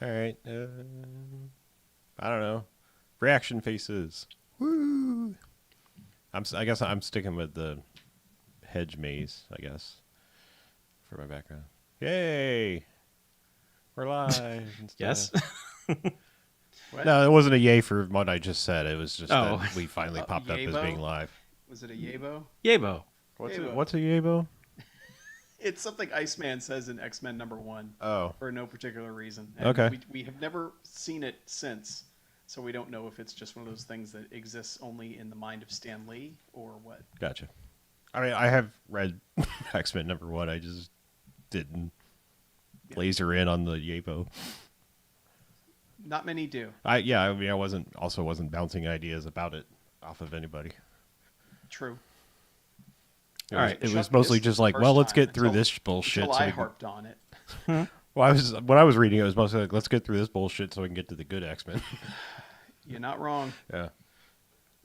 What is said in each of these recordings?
All right. I don't know. Reaction faces. Woo! I guess I'm sticking with the hedge maze, I guess, for my background. Yay! We're live and Yes. stuff. What? No, it wasn't a yay for what I just said. It was just Oh. that we finally popped up as Yabo? being live. Was it a Yabo? Yabo. Yabo. What's a yabo? It's something Iceman says in X-Men #1 Oh. for no particular reason. And Okay. We have never seen it since, so we don't know if it's just one of those things that exists only in the mind of Stan Lee or what. Gotcha. I mean, I have read X-Men #1. I just didn't laser in on the yabo. Not many do. I mean, I wasn't bouncing ideas about it off of anybody. True. All right. It was Chuck mostly missed just the like, first well, let's time get through until- this bullshit. Until so I we can- harped on it. Well, when I was reading it, was mostly like, let's get through this bullshit so we can get to the good X-Men. You're not wrong. Yeah.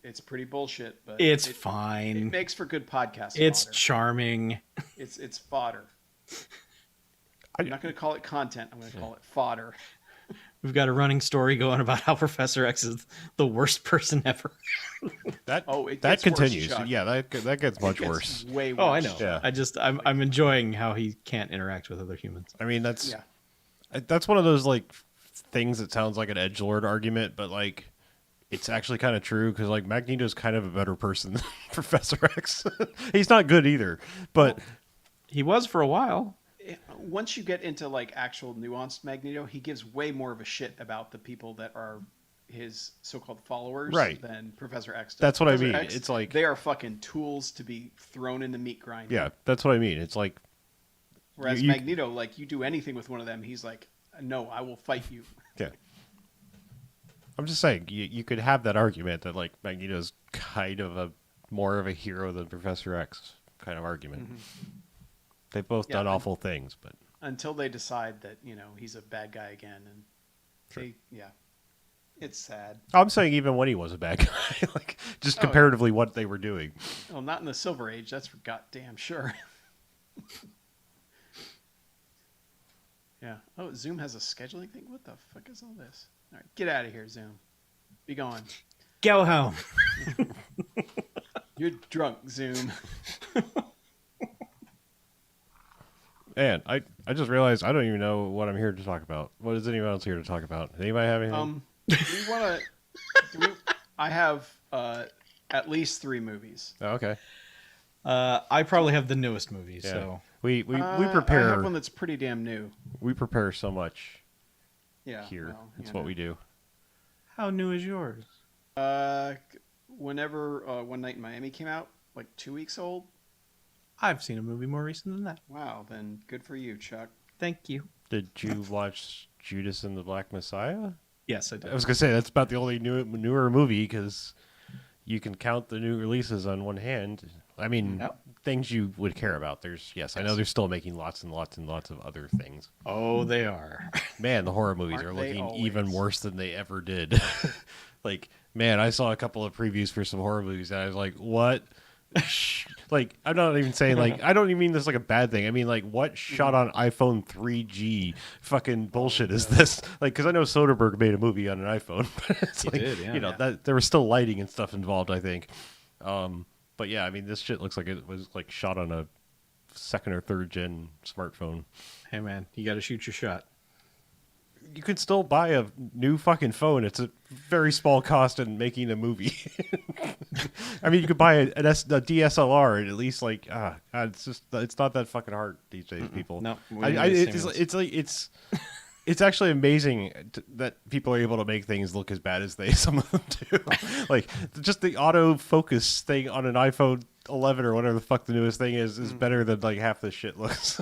It's pretty bullshit, but It's it fine. makes for good podcast It's fodder. charming. It's fodder. I'm not going to call it content. I'm going to call it fodder. We've got a running story going about how Professor X is the worst person ever. That It that gets worse, continues. Chuck. Yeah, that gets much It gets worse. Way worse. Oh, I know. Yeah. I'm enjoying how he can't interact with other humans. I mean, that's Yeah. that's one of those like things that sounds like an edgelord argument, but like it's actually kind of true because like Magneto's kind of a better person than Professor X. He's not good either, but He was for a while. Once you get into like actual nuanced Magneto, he gives way more of a shit about the people that are his so-called followers Right. than Professor X does. That's what I Professor mean. X, It's like- they are fucking tools to be thrown in the meat grinder. yeah, that's what I mean. It's like Whereas you- Magneto, like you do anything with one of them, he's like, no, I will fight you. yeah. I'm just saying you could have that argument that like Magneto's kind of more of a hero than Professor X kind of argument. They've both Yeah, done I- awful things, but Until they decide that, he's a bad guy again. And Sure. it's sad. I'm saying even when he was a bad guy, like just Oh, comparatively what they were doing. Well, not in the Silver Age, that's for goddamn sure. Yeah. Oh, Zoom has a scheduling thing? What the fuck is all this? All right, get out of here, Zoom. Be gone. Go home. You're drunk, Zoom. And I just realized I don't even know what I'm here to talk about. What is anyone else here to talk about? Anybody have anything? Do we want to... I have at least 3 movies. Oh, okay. I probably have the newest movie, Yeah. so We I prepare have one that's pretty damn new. we prepare so much Yeah. here. well, That's what we do. how new is yours? Whenever One Night in Miami came out, like 2 weeks old. I've seen a movie more recent than that. Wow, then good for you, Chuck. Thank you. Did you watch Judas and the Black Messiah? Yes, I did. I was gonna say that's about the only newer movie because you can count the new releases on one hand. I mean, Yep. things you would care about. I know they're still making lots and lots and lots of other things. Oh, they are. Man, the horror movies Aren't are they looking always? even worse than they ever did. Like, man, I saw a couple of previews for some horror movies and I was like, what? Like, I'm not even saying, like, I don't even mean this like a bad thing. I mean, like, what shot on iPhone 3G fucking bullshit is this? Like, because I know Soderbergh made a movie on an iPhone. But it's He like, did, yeah. you know, that there was still lighting and stuff involved, I think. But yeah, I mean, this shit looks like it was like shot on a 2nd or 3rd gen smartphone. Hey, man, you got to shoot your shot. You can still buy a new fucking phone. It's a very small cost in making a movie. I mean, you could buy a DSLR and at least like, God, it's not that fucking hard these days, people. No, we I, need it's stimulus. it's actually amazing that people are able to make things look as bad as some of them do. Like just the autofocus thing on an iPhone 11 or whatever the fuck the newest thing is better than like half this shit looks.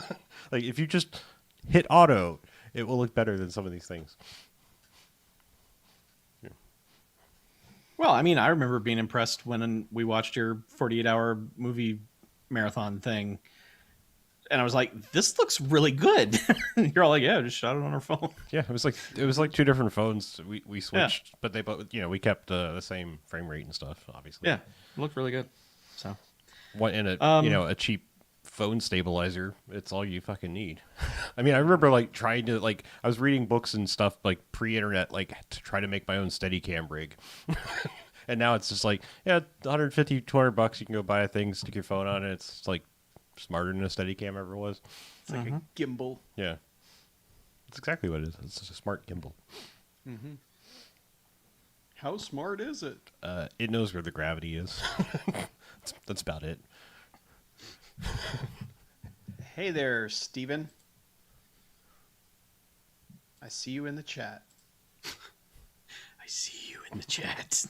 Like if you just hit auto, it will look better than some of these things. Well, I mean, I remember being impressed when we watched your 48-hour movie marathon thing, and I was like, "This looks really good." You're all like, "Yeah, just shot it on our phone." Yeah, it was like 2 different phones. We switched, but they both we kept the same frame rate and stuff. Obviously, Yeah, it looked really good. So One in a a cheap phone stabilizer. It's all you fucking need. I mean, I remember like trying to like I was reading books and stuff like pre-internet like to try to make my own Steadicam rig. And now it's just like, yeah, 150, 200 bucks you can go buy a thing, stick your phone on it. It's like smarter than a Steadicam ever was. It's like a gimbal. Yeah. That's exactly what it is. It's just a smart gimbal. Mm-hmm. How smart is it? It knows where the gravity is. That's about it. Hey there, Steven. I see you in the chat. I see you in the chat.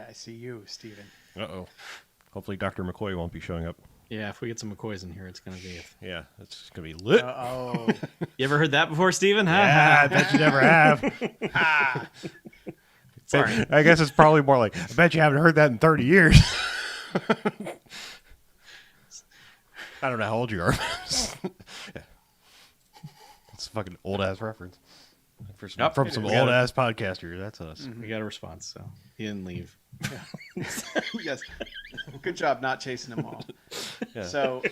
I see you, Steven. Uh-oh. Hopefully Dr. McCoy won't be showing up. Yeah, if we get some McCoys in here, it's going to be... Yeah, it's going to be lit. Oh. You ever heard that before, Steven? Yeah, I bet you never have. Sorry. I guess it's probably more like, I bet you haven't heard that in 30 years. I don't know how old you are. Yeah. It's a fucking old-ass reference. From some old-ass podcaster. That's us. We got a response, so he didn't leave. Yes. Good job not chasing them all. Yeah. So,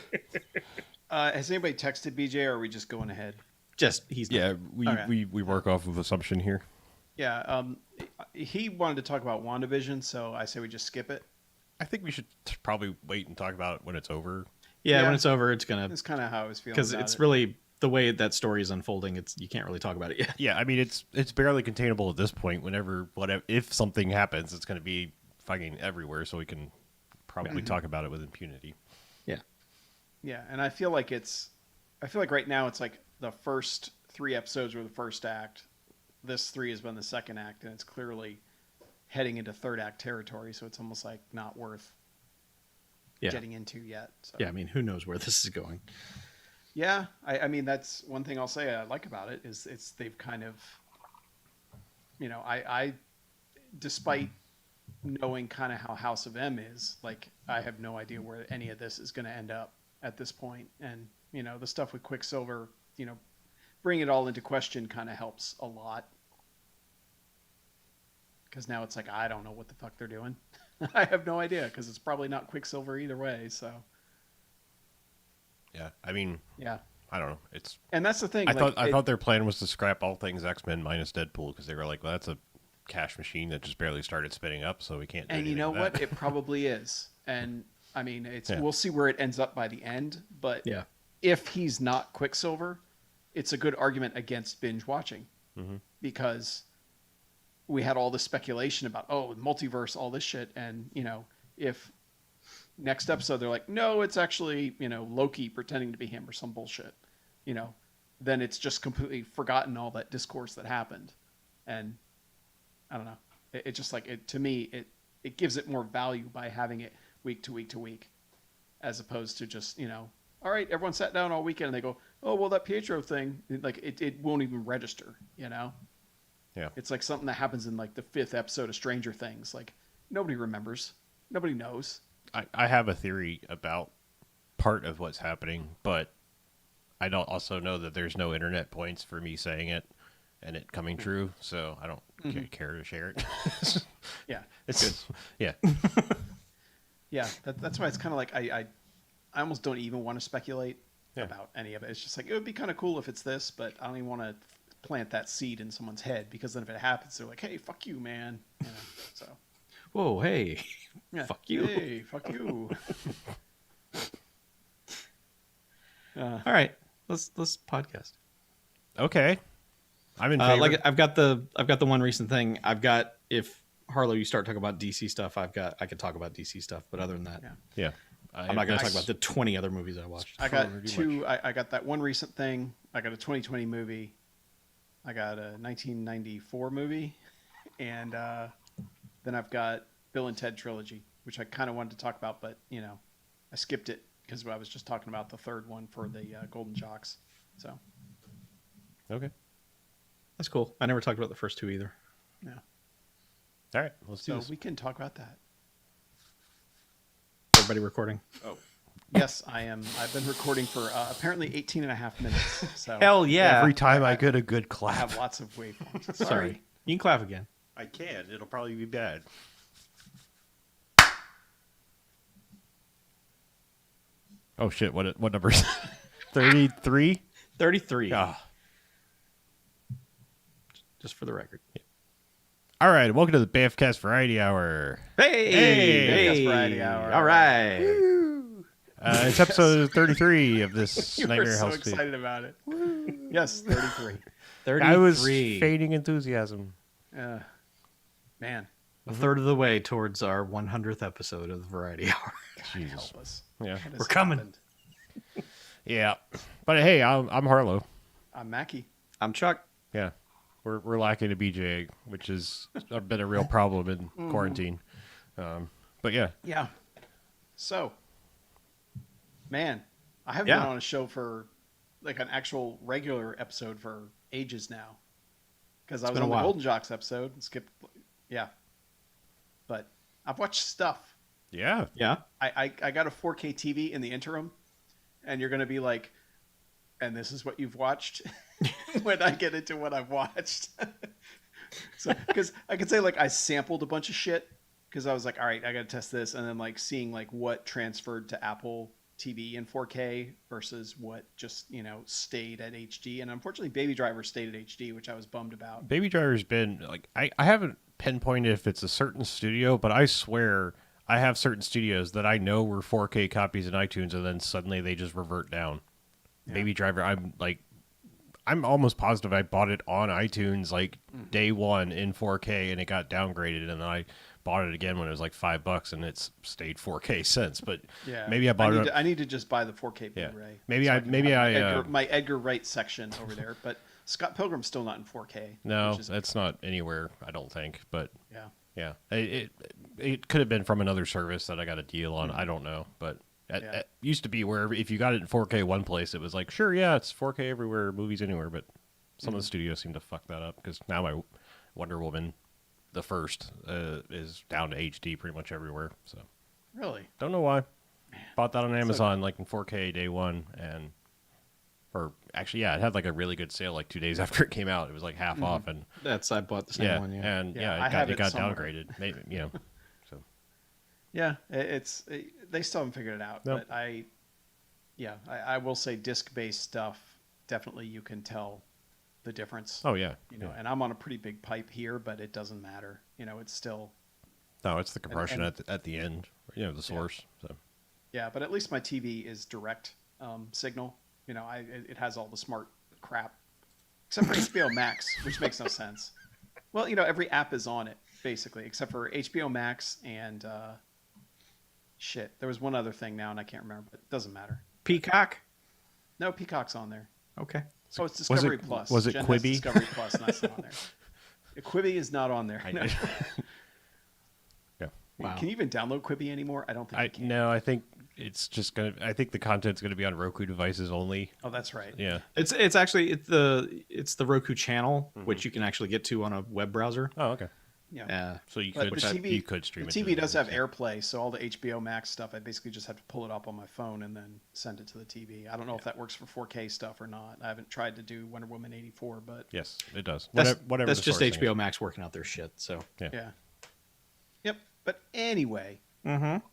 has anybody texted BJ, or are we just going ahead? Just, he's not. Yeah, we work off of assumption here. Yeah, he wanted to talk about WandaVision, so I say we just skip it. I think we should probably wait and talk about it when it's over. Yeah, Yeah. when it's over, it's going That's to... kind of how I was feeling Because about it's it. really... The way that story is unfolding, you can't really talk about it yet. Yeah, I mean it's barely containable at this point. If something happens, it's going to be fucking everywhere, so we can probably talk about it with impunity. Yeah. Yeah, and I feel like right now it's like the first 3 episodes were the first act. This 3 has been the second act, and it's clearly heading into third act territory, so it's almost like not worth getting into yet. So. Yeah, I mean, who knows where this is going? Yeah, I mean, that's one thing I'll say I like about it is they've kind of, I despite knowing kind of how House of M is, like, I have no idea where any of this is going to end up at this point. And, the stuff with Quicksilver, bring it all into question kind of helps a lot. Because now it's like, I don't know what the fuck they're doing. I have no idea, because it's probably not Quicksilver either way, so... Yeah, I mean, yeah, I don't know. And that's the thing. I thought their plan was to scrap all things X-Men minus Deadpool because they were like, well, that's a cash machine that just barely started spinning up, so we can't do And you anything know with what? that. It probably is. And I mean, Yeah. We'll see where it ends up by the end. But Yeah. if he's not Quicksilver, it's a good argument against binge watching because we had all this speculation about multiverse, all this shit, and if next episode they're like, no, it's actually Loki pretending to be him or some bullshit, then it's just completely forgotten all that discourse that happened. And I don't know, it just like it to me it gives it more value by having it week to week to week as opposed to just all right, everyone sat down all weekend and they go, oh well, that Pietro thing, like it won't even register. Yeah, it's like something that happens in like the 5th episode of Stranger Things. Like nobody remembers, nobody knows. I have a theory about part of what's happening, but I don't also know that there's no internet points for me saying it and it coming true, so I don't care to share it. Yeah, it's good. Yeah. Yeah, that's why it's kind of like I almost don't even want to speculate about any of it. It's just like it would be kind of cool if it's this, but I don't even want to plant that seed in someone's head because then if it happens, they're like, "Hey, fuck you, man." So. Whoa, hey, Yeah. fuck you. Hey, fuck you. All right, let's podcast. Okay. I'm in favor. Like I've got the one recent thing. If Harlow, you start talking about DC stuff, I could talk about DC stuff, but other than that, Yeah. I'm not going to talk about the 20 other movies I watched. I got 2. I got that one recent thing. I got a 2020 movie. I got a 1994 movie, and then I've got Bill and Ted Trilogy, which I kind of wanted to talk about, but I skipped it because I was just talking about the third one for the Golden Jocks. So. Okay. That's cool. I never talked about the first 2 either. Yeah. All right. Let's do So this. we can talk about that. Everybody recording? Oh. Yes, I am. I've been recording for apparently 18 and a half minutes. So Hell yeah! Every time I get a good I clap. have lots of waveforms. Sorry. You can clap again. I can. It'll probably be bad. Oh shit! What number is 33? 33. Ah. Just for the record. All right, welcome to the BMFcast Variety Hour. BMFcast Variety Hour. All right. It's episode 33 of this You were Nightmare so House. excited about it. Yes, 33. 33. I was fading enthusiasm. Man, a third of the way towards our 100th episode of the Variety Hour. Jesus. help us. Yeah, What has We're coming. happened? yeah. But hey, I'm Harlow. I'm Mackie. I'm Chuck. Yeah, we're lacking a BJ, which has been a real problem in quarantine. But yeah, Yeah. So, man, I haven't Yeah. been on a show for like an actual regular episode for ages now. Because I was been a on the while. Golden Jocks episode and skipped. Yeah. But I've watched stuff. yeah. Yeah. I got a 4K TV in the interim, and you're going to be like, and this is what you've watched when I get into what I've watched. So, because I could say like I sampled a bunch of shit because I was like, all right, I got to test this, and then like seeing like what transferred to Apple TV in 4K versus what just stayed at HD. And unfortunately, Baby Driver stayed at HD, which I was bummed about. Baby Driver's been like I haven't pinpointed if it's a certain studio, but I swear I have certain studios that I know were 4K copies in iTunes, and then suddenly they just revert down. Yeah. Baby Driver, I'm almost positive I bought it on iTunes like day one in 4K, and it got downgraded, and then I bought it again when it was like $5, and it's stayed 4K since. But Yeah, maybe I bought it. I need to just buy the 4K Yeah. Blu-ray. Maybe so I- can maybe have I, my Edgar Wright section over there, but Scott Pilgrim's still not in 4K. No, which is, that's not anywhere. I don't think. But yeah. yeah, it could have been from another service that I got a deal on. I don't know, but. Yeah. It used to be where if you got it in 4K one place, it was like, sure, yeah, it's 4K everywhere, movies anywhere. But some of the studios seem to fuck that up because now my Wonder Woman, the first, is down to HD pretty much everywhere. So Really? don't know why. Bought that on Amazon like in 4K day one, or actually, yeah, it had like a really good sale like 2 days after it came out. It was like half off, and I bought the same yeah, one. Yeah. and Yeah, yeah, I have it it got somewhere. downgraded. Maybe so. Yeah, they still haven't figured it out. Nope. But I will say disc-based stuff, definitely you can tell the difference. Oh yeah, Yeah. And I'm on a pretty big pipe here, but it doesn't matter. It's still... no, it's the compression and- at the end, the source. So Yeah, but at least my TV is direct signal. It has all the smart crap, except for HBO Max, which makes no sense. Well, every app is on it basically, except for HBO Max and shit. There was one other thing now, and I can't remember, but it doesn't matter. Peacock. No, Peacock's on there. Okay. Oh, it's Discovery it- Plus. was it Jen has Quibi? Discovery Plus, and that's not on there. Quibi is not on there. No. yeah. Wow. Can you even download Quibi anymore? I don't think you can. No, I think it's just gonna. I think the content's gonna be on Roku devices only. Oh, that's right. Yeah. It's actually the Roku channel, which you can actually get to on a web browser. Oh, okay. Yeah. So you But could the TV you could stream the it. to TV does have yeah. AirPlay, so all the HBO Max stuff, I basically just have to pull it up on my phone and then send it to the TV. I don't know if that works for 4K stuff or not. I haven't tried to do Wonder Woman 84, but Yes, it does. That's, Whatever. that's the just source thing HBO Max working out their shit. So. is. yeah. Yep. But anyway, Mm-hmm.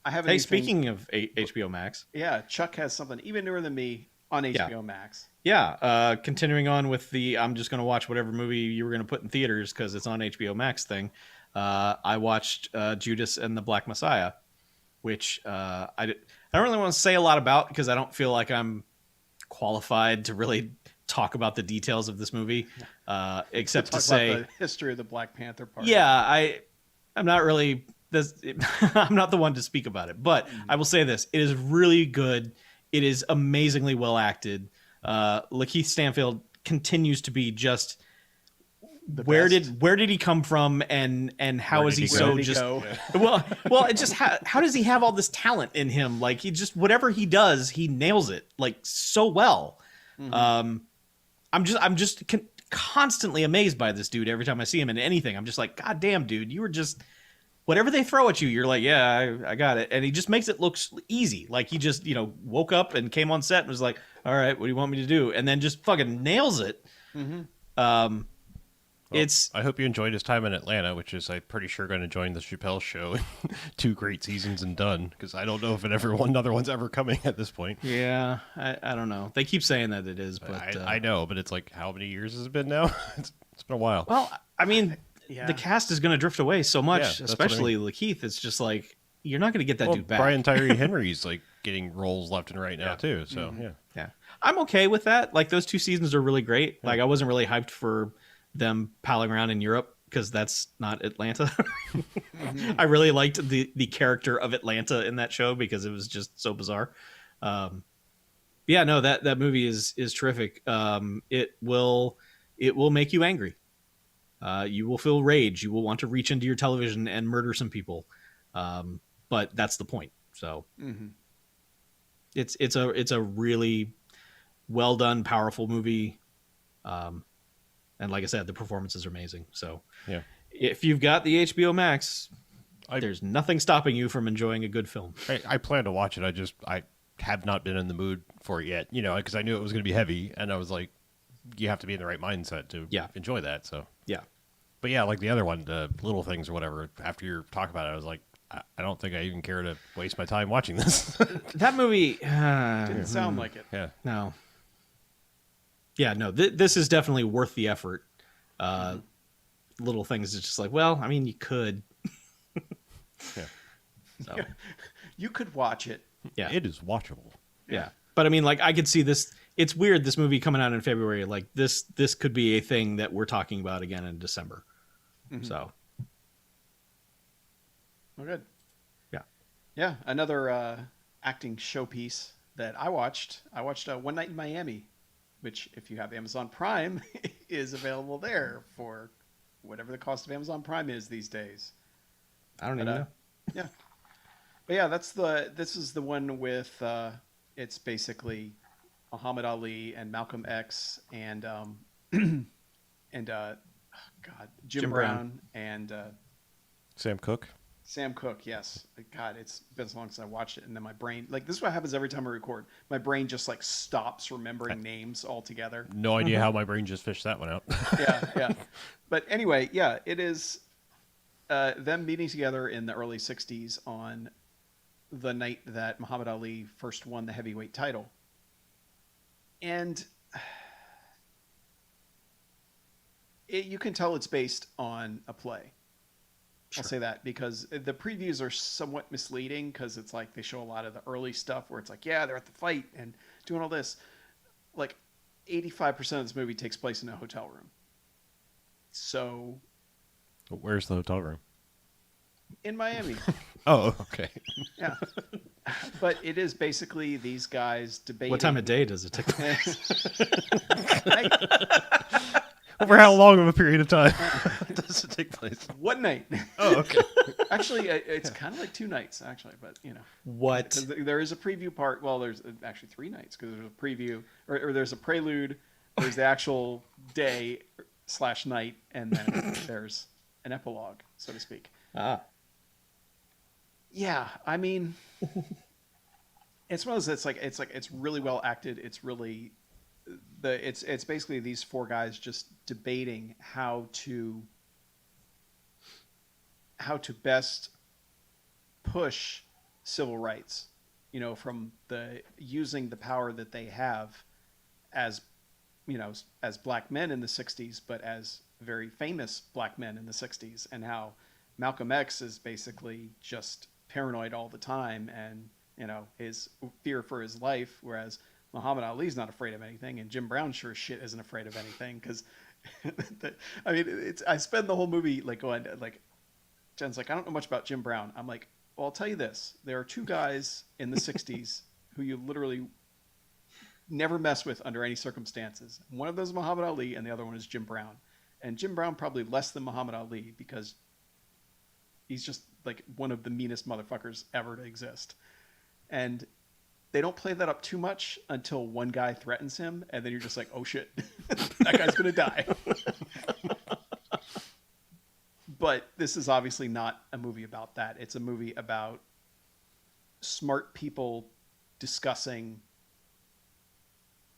I have Hey, anything- speaking of HBO Max, yeah, Chuck has something even newer than me on HBO Max. yeah, continuing on with the I'm just going to watch whatever movie you were going to put in theaters because it's on HBO Max thing. I watched Judas and the Black Messiah, which I don't really want to say a lot about because I don't feel like I'm qualified to really talk about the details of this movie, except to Talk say, about the history of the Black Panther part. yeah, I'm not really this. I'm not the one to speak about it, but I will say this: it is really good. It is amazingly well acted. Lakeith Stanfield continues to be just. The Where best. did he come from and how Where is did he he so Where did he just go? well it just how does he have all this talent in him, like he just whatever he does he nails it like so well. I'm just constantly amazed by this dude every time I see him in anything. I'm just like, god damn dude, you were just whatever they throw at you, you're like, yeah, I got it. And he just makes it look easy, like he just woke up and came on set and was like, all right, what do you want me to do, and then just fucking nails it. Well, It's I hope you enjoyed his time in Atlanta, which is, I'm pretty sure, going to join the Chappelle Show. 2 great seasons and done, because I don't know if another one's ever coming at this point. yeah, I don't know. They keep saying that it is, but I know, but it's like, how many years has it been now? It's been a while. well, I mean, Yeah. the cast is going to drift away so much, Yeah, that's what I especially Lakeith. It's just like you're not going to get that dude back. Brian Tyree Henry's like getting roles left and right now Yeah. too. So yeah. Yeah, I'm okay with that. Like those 2 seasons are really great. Like I wasn't really hyped for them palling around in Europe because that's not Atlanta. I really liked the character of Atlanta in that show because it was just so bizarre. Yeah, no, that movie is terrific. It will make you angry. You will feel rage. You will want to reach into your television and murder some people. But that's the point. So it's a really well done, powerful movie. And like I said, the performance is amazing. So Yeah. if you've got the HBO Max, there's nothing stopping you from enjoying a good film. I plan to watch it. I have not been in the mood for it yet, because I knew it was going to be heavy, and I was like, you have to be in the right mindset to enjoy that. So Yeah. but yeah, like the other one, the Little Things or whatever, after your talk about it, I was like, I don't think I even care to waste my time watching this. That movie Didn't sound like it. Yeah. no. Yeah, no, this is definitely worth the effort. Little Things is just like, well, I mean, you could. Yeah. So, You could watch it. yeah. It is watchable. Yeah. But I mean, like, I could see this. It's weird, this movie coming out in February. Like, this could be a thing that we're talking about again in December. So, Oh, good. yeah. Yeah, another acting showpiece that I watched. I watched One Night in Miami, which, if you have Amazon Prime, is available there for whatever the cost of Amazon Prime is these days. I don't even know. Yeah, but yeah, this is the one with it's basically Muhammad Ali and Malcolm X and Jim Brown and Sam Cooke. Sam Cooke, yes. God, it's been so long since I watched it, and then my brain, like, this is what happens every time I record. My brain just like stops remembering names altogether. No idea how my brain just fished that one out. Yeah. But anyway, yeah, it is them meeting together in the early '60s on the night that Muhammad Ali first won the heavyweight title, and you can tell it's based on a play. I'll say that because the previews are somewhat misleading because it's like they show a lot of the early stuff where it's like, yeah, they're at the fight and doing all this. Like 85% of this movie takes place in a hotel room. So Where's the hotel room? in Miami. Oh, okay. Yeah. But it is basically these guys debating. What time of day does it take place? Over how long of a period of time does it take place? One night. Oh, okay. Actually, it's kind of like 2 nights, actually, but What? 'cause there is a preview part. Well, there's actually 3 nights because there's a preview, or there's a prelude, there's the actual day/night, and then there's an epilogue, so to speak. Yeah, I mean, it's one of those. It's really well acted. It's really it's basically these 4 guys just debating how to best push civil rights, from using the power that they have as as black men in the 60s, but as very famous black men in the 60s, and how Malcolm X is basically just paranoid all the time and his fear for his life, whereas Muhammad Ali's not afraid of anything, and Jim Brown sure as shit isn't afraid of anything. Because, I spend the whole movie like going like, Jen's like, I don't know much about Jim Brown. I'm like, well, I'll tell you this: there are 2 guys in the '60s who you literally never mess with under any circumstances. One of those is Muhammad Ali, and the other one is Jim Brown. And Jim Brown probably less than Muhammad Ali because he's just like one of the meanest motherfuckers ever to exist. And they don't play that up too much until one guy threatens him, and then you're just like, oh shit, that guy's gonna die. But this is obviously not a movie about that. It's a movie about smart people discussing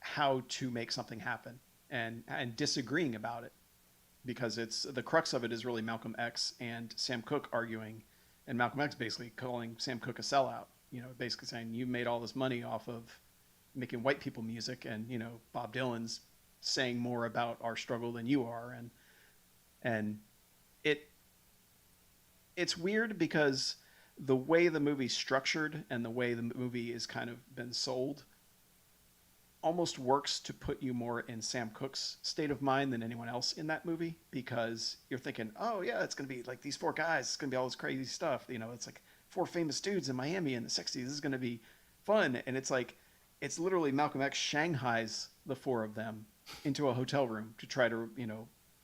how to make something happen and disagreeing about it. because it's the crux of it is really Malcolm X and Sam Cooke arguing, and Malcolm X basically calling Sam Cooke a sellout. Basically saying you made all this money off of making white people music, and Bob Dylan's saying more about our struggle than you are, and it's weird because the way the movie's structured and the way the movie is kind of been sold almost works to put you more in Sam Cooke's state of mind than anyone else in that movie, because you're thinking, oh yeah, it's going to be like these four guys, it's going to be all this crazy stuff. It's like four famous dudes in Miami in the 60s. This is going to be fun. And it's like, it's literally Malcolm X Shanghai's the four of them into a hotel room to try to,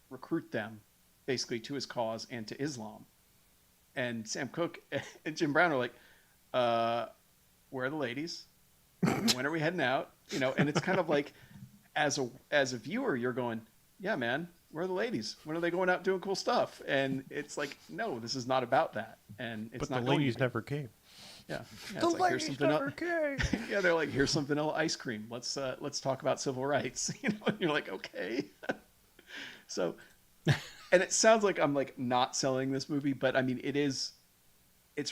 recruit them basically to his cause and to Islam. And Sam Cooke and Jim Brown are like, where are the ladies? When are we heading out? And it's kind of like, as a viewer, you're going, yeah, man, where are the ladies? When are they going out doing cool stuff? And it's like, no, this is not about that. And it's but not. The ladies never came. Yeah, the it's like, ladies never came. Yeah, they're like, here's some vanilla ice cream. Let's talk about civil rights. And you're like, okay. So, and it sounds like I'm like not selling this movie, but I mean, it's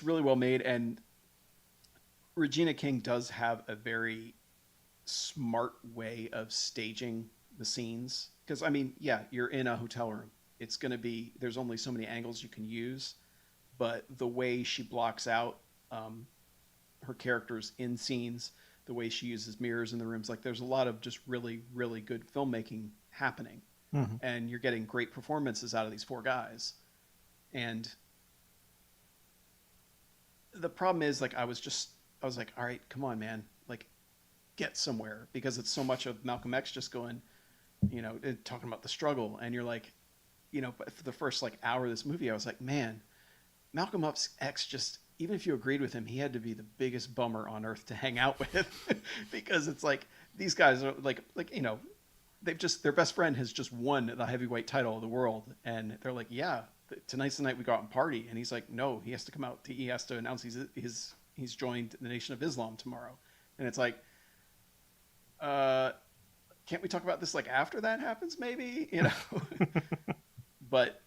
really well made, and Regina King does have a very smart way of staging the scenes. Because, I mean, yeah, you're in a hotel room. It's going to be, there's only so many angles you can use. But the way she blocks out her characters in scenes, the way she uses mirrors in the rooms, like there's a lot of just really, really good filmmaking happening. Mm-hmm. And you're getting great performances out of these four guys. And the problem is, like, I was like, all right, come on, man, like, get somewhere, because it's so much of Malcolm X just going, talking about the struggle. And you're like, but for the first like hour of this movie, I was like, man, Malcolm X just, even if you agreed with him, he had to be the biggest bummer on earth to hang out with, because it's like, these guys are like, their best friend has just won the heavyweight title of the world. And they're like, yeah, tonight's the night we go out and party. And he's like, no, he has to come out. He has to announce he's joined the Nation of Islam tomorrow. And it's like, can't we talk about this like after that happens, maybe? But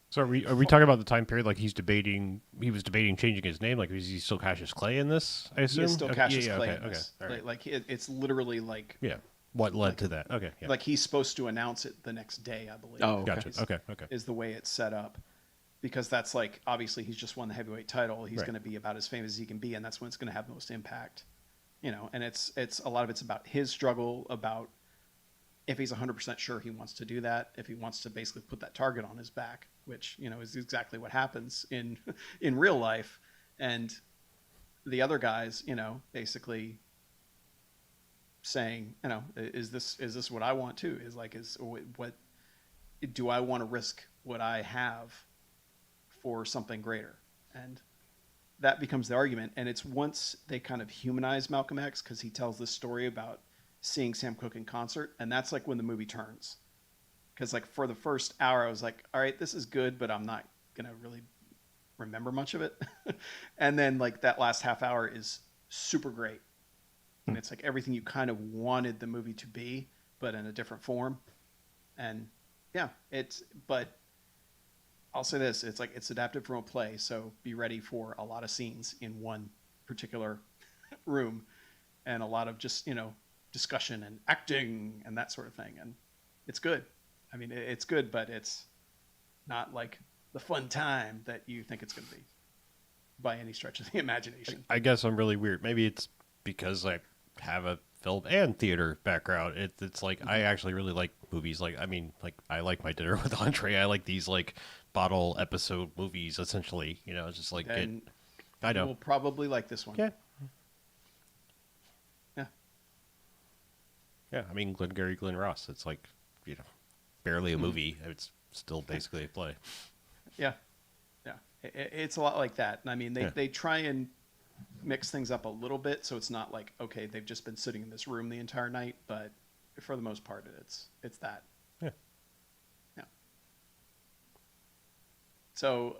so are we talking about the time period, like he was debating changing his name? Like, is he still Cassius Clay in this, I assume? He is still Cassius Clay in okay, this. okay. Right. Like it's literally like, yeah, what led to that? Okay, yeah. Like he's supposed to announce it the next day, I believe. Oh, gotcha. Okay. Is the way it's set up, because that's like, obviously he's just won the heavyweight title. He's right. going to be about as famous as he can be, and that's when it's going to have the most impact. And it's a lot of it's about his struggle, about if he's 100% sure he wants to do that, if he wants to basically put that target on his back, which, is exactly what happens in real life. And the other guys, basically saying, is this what I want too? What do I want to risk what I have for something greater? And that becomes the argument. And it's once they kind of humanize Malcolm X, because he tells this story about seeing Sam Cooke in concert, and that's like when the movie turns. Because like for the first hour, I was like, all right, this is good, but I'm not gonna really remember much of it. And then like that last half hour is super great, and it's like everything you kind of wanted the movie to be, but in a different form. And yeah, but I'll say this, it's like, it's adapted from a play, so be ready for a lot of scenes in one particular room, and a lot of just, discussion and acting and that sort of thing. And it's good. I mean, it's good, but it's not like the fun time that you think it's going to be by any stretch of the imagination. I guess I'm really weird. Maybe it's because I have a film and theater background. It's like, I actually really like movies. Like, I mean, like, I like My Dinner with Andre. I like these like bottle episode movies, essentially. It's just like, I know. We'll probably like this one. Yeah. Yeah, I mean, Glengarry Glen Ross. It's like, barely a movie. It's still basically a play. Yeah. It's a lot like that. And I mean, they try and mix things up a little bit, so it's not like, okay, they've just been sitting in this room the entire night, but for the most part, it's that. Yeah. So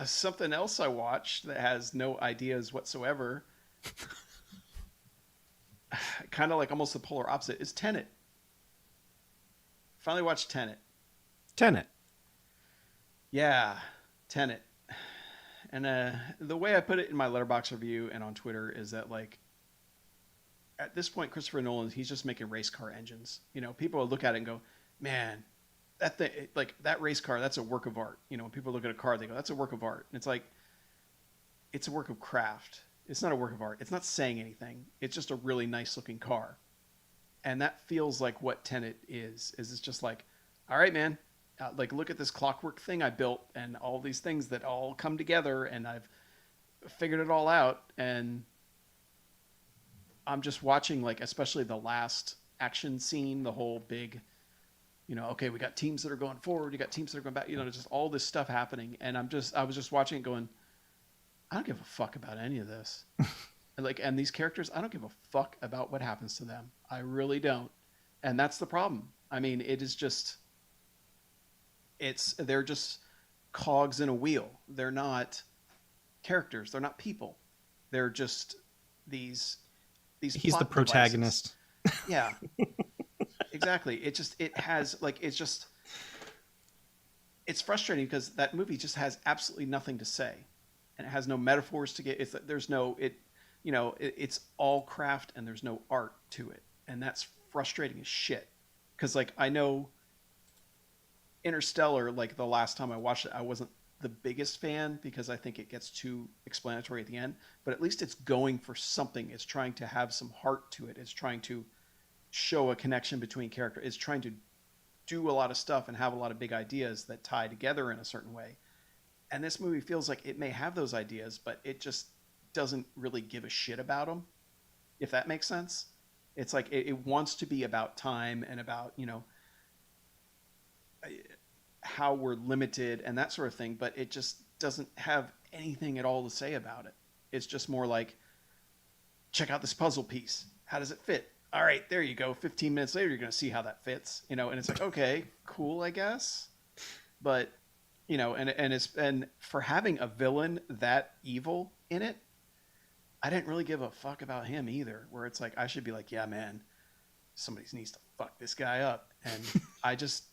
something else I watched that has no ideas whatsoever, kind of like almost the polar opposite, is Tenet. Finally watched Tenet. Tenet. Yeah, Tenet. And the way I put it in my Letterboxd review and on Twitter is that, like, at this point, Christopher Nolan, he's just making race car engines. You know, people will look at it and go, man, that thing, like that race car, that's a work of art. You know, when people look at a car, they go, that's a work of art. And it's like, it's a work of craft. It's not a work of art. It's not saying anything. It's just a really nice looking car. And that feels like what Tenet is it's just like, all right, man, like, look at this clockwork thing I built and all these things that all come together, and I've figured it all out. And I'm just watching, like, especially the last action scene, the whole big, you know, okay, we got teams that are going forward, you got teams that are going back, you know, just all this stuff happening. And I was just watching it going, I don't give a fuck about any of this. And these characters, I don't give a fuck about what happens to them. I really don't. And that's the problem. I mean, it is just, they're just cogs in a wheel. They're not characters. They're not people. They're just these He's the protagonist. Devices. Yeah, exactly. It's frustrating because that movie just has absolutely nothing to say, and it has no metaphors to get. It's all craft and there's no art to it, and that's frustrating as shit. Because, like, I know Interstellar, like, the last time I watched it, I wasn't the biggest fan because I think it gets too explanatory at the end, but at least it's going for something. It's trying to have some heart to it. It's trying to show a connection between characters. It's trying to do a lot of stuff and have a lot of big ideas that tie together in a certain way. And this movie feels like it may have those ideas, but it just doesn't really give a shit about them, if that makes sense. It's like it wants to be about time and about, you know, how we're limited and that sort of thing, but it just doesn't have anything at all to say about it. It's just more like, check out this puzzle piece. How does it fit? All right, there you go. 15 minutes later, you're going to see how that fits, you know, and it's like, okay, cool, I guess. But, you know, and for having a villain that evil in it, I didn't really give a fuck about him either, where it's like, I should be like, yeah, man, somebody needs to fuck this guy up. And I just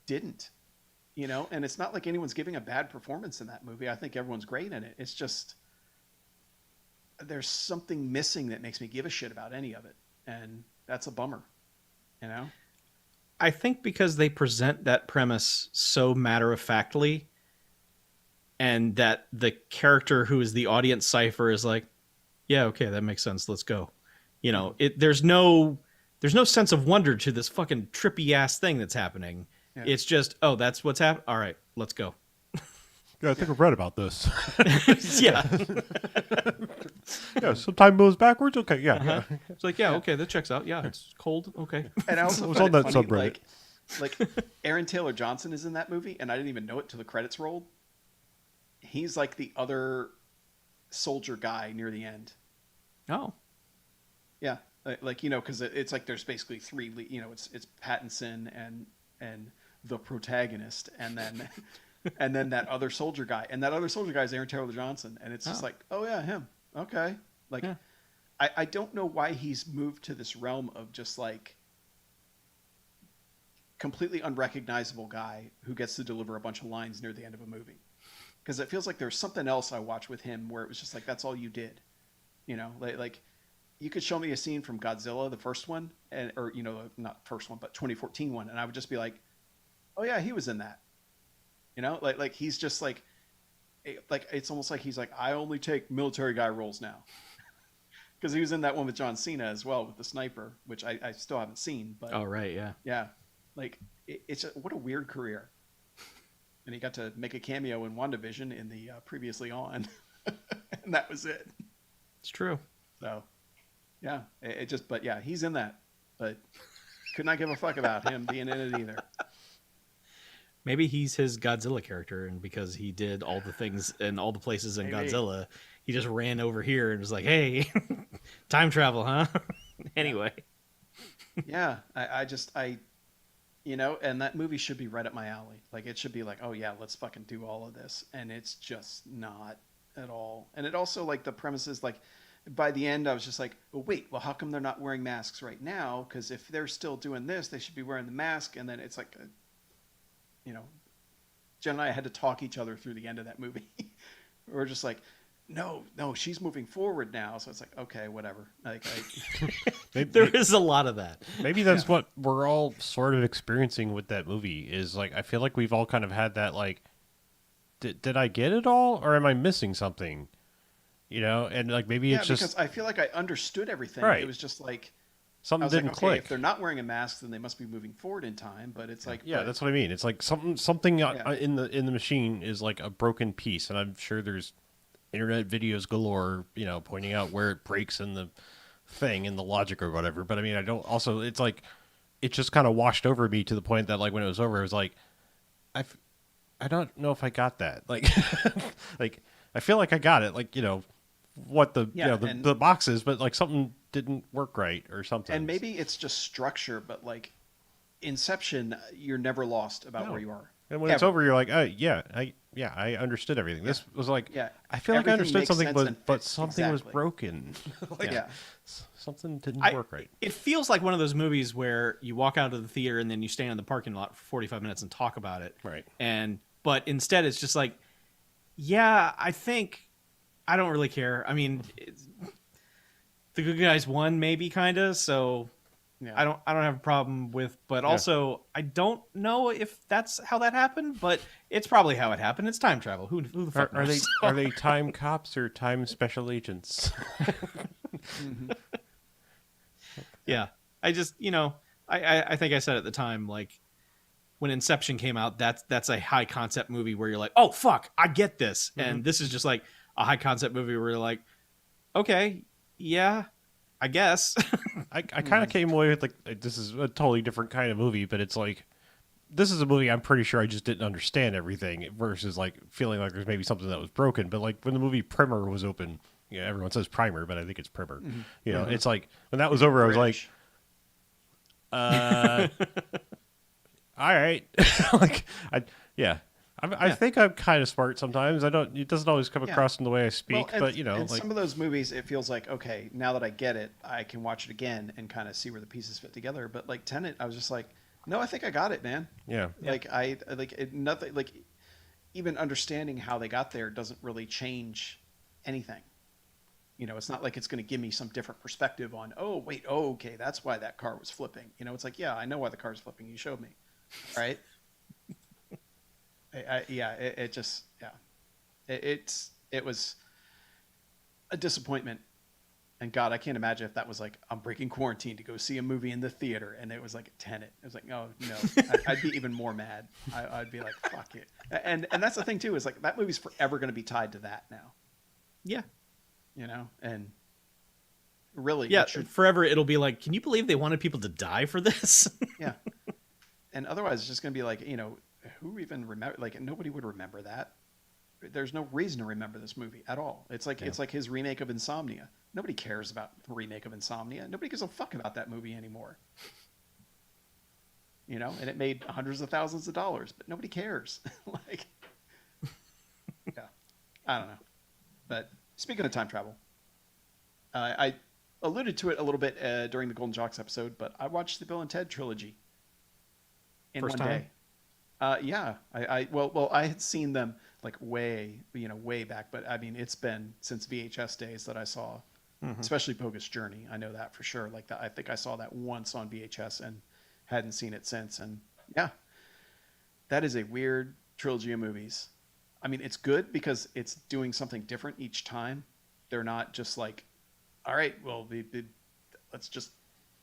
didn't, you know, and it's not like anyone's giving a bad performance in that movie. I think everyone's great in it. It's just, there's something missing that makes me give a shit about any of it. And that's a bummer, you know? I think because they present that premise so matter-of-factly, and that the character who is the audience cipher is like, yeah, okay, that makes sense. Let's go. You know, there's no sense of wonder to this fucking trippy ass thing that's happening. Yeah. It's just, oh, that's what's happening. All right, let's go. Yeah, I think I've read about this. Yeah. Yeah, some time moves backwards. Okay, yeah. Uh-huh. Yeah. It's like, yeah, okay, that checks out. Yeah, it's cold. Okay. And I also was on that subreddit. Like Aaron Taylor Johnson is in that movie, and I didn't even know it till the credits rolled. He's like the other soldier guy near the end. Oh. Yeah, like, you know, because it's like there's basically three. You know, it's Pattinson and the protagonist, and then and then that other soldier guy, and that other soldier guy is Aaron Taylor Johnson, and it's just like, oh yeah, him. Okay, like, yeah. I don't know why he's moved to this realm of just like completely unrecognizable guy who gets to deliver a bunch of lines near the end of a movie, because it feels like there's something else I watched with him where it was just like, that's all you did, you know, like you could show me a scene from Godzilla, the first one, or, you know, not first one, but 2014 one, and I would just be like, oh yeah, he was in that, you know, like he's just like it's almost like he's like, I only take military guy roles now, because he was in that one with John Cena as well with the sniper, which I still haven't seen. But oh right, yeah, like it's what a weird career. And he got to make a cameo in WandaVision in the Previously On, and that was it. It's true. So yeah, but yeah, he's in that, but could not give a fuck about him being in it either. Maybe he's his Godzilla character, and because he did all the things in all the places in Godzilla, he just ran over here and was like, hey, time travel, huh? Anyway. Yeah, I you know, and that movie should be right up my alley. Like, it should be like, oh yeah, let's fucking do all of this. And it's just not at all. And it also, like, the premises, like, by the end, I was just like, well, wait, well, how come they're not wearing masks right now? Because if they're still doing this, they should be wearing the mask. And then it's like, Jen and I had to talk each other through the end of that movie. We're just like, no, she's moving forward now. So it's like, okay, whatever. Like, There is a lot of that. maybe that's what we're all sort of experiencing with that movie is like, I feel like we've all kind of had that, like, did I get it all or am I missing something? And like, maybe it's just because I feel like I understood everything. Right. It was just like, something I was didn't like, okay, click. if they're not wearing a mask, then they must be moving forward in time. But it's like, Yeah, that's what I mean. It's like something in the machine is like a broken piece, and I'm sure there's internet videos galore, pointing out where it breaks in the thing in the logic or whatever. But I mean, I don't. Also, it's like it just kind of washed over me to the point that like when it was over, it was like I don't know if I got that. Like, like I feel like I got it. Like what the box is, but like something didn't work right or something. And maybe it's just structure, but like Inception, you're never lost about where you are. And when it's over, you're like, oh yeah, I understood everything. This was like, I feel like I understood something, but something was broken. Like, something didn't work right. It feels like one of those movies where you walk out of the theater and then you stand in the parking lot for 45 minutes and talk about it. Right. But instead, it's just like, I think I don't really care. I mean, the good guys won, maybe, kind of. So I don't have a problem with. But also, I don't know if that's how that happened. But it's probably how it happened. It's time travel. Who the fuck knows? Are they time cops or time special agents? Mm-hmm. Yeah, I just I think I said at the time, like, when Inception came out, that's a high concept movie where you're like, oh fuck, I get this. Mm-hmm. And this is just like a high concept movie where you're like, okay, yeah, I guess. I kind of came away with like, this is a totally different kind of movie, but it's like, this is a movie I'm pretty sure I just didn't understand everything versus like feeling like there's maybe something that was broken. But like when the movie Primer was open, everyone says Primer, but I think it's Primer. Mm-hmm. It's like when that was over, I was like, all right. Like, I think I'm kind of smart sometimes. It doesn't always come across in the way I speak, but like some of those movies, it feels like, okay, now that I get it, I can watch it again and kind of see where the pieces fit together. But like Tenet, I was just like, no, I think I got it, man. Yeah. Like nothing, like even understanding how they got there doesn't really change anything. It's not like it's going to give me some different perspective on, okay, that's why that car was flipping. It's like, yeah, I know why the car's flipping. You showed me. Right. It was a disappointment, and God, I can't imagine if that was like, I'm breaking quarantine to go see a movie in the theater, and it was like Tenet. It was like, oh no, I'd be even more mad. I'd be like, fuck it. And that's the thing too, is like that movie's forever going to be tied to that now. Yeah. And really, forever it'll be like, can you believe they wanted people to die for this? Yeah. And otherwise, it's just going to be like, who even remember? Like, nobody would remember that. There's no reason to remember this movie at all. It's like it's like his remake of Insomnia. Nobody cares about the remake of Insomnia. Nobody gives a fuck about that movie anymore. And it made hundreds of thousands of dollars, but nobody cares. Like, I don't know. But speaking of time travel, I alluded to it a little bit during the Golden Jocks episode, but I watched the Bill and Ted trilogy. In First one time? Day. I had seen them like way back, but I mean, it's been since VHS days that I saw, especially Bogus Journey. I know that for sure. Like that, I think I saw that once on VHS and hadn't seen it since. And yeah, that is a weird trilogy of movies. I mean, it's good because it's doing something different each time. They're not just like, all right, well, let's just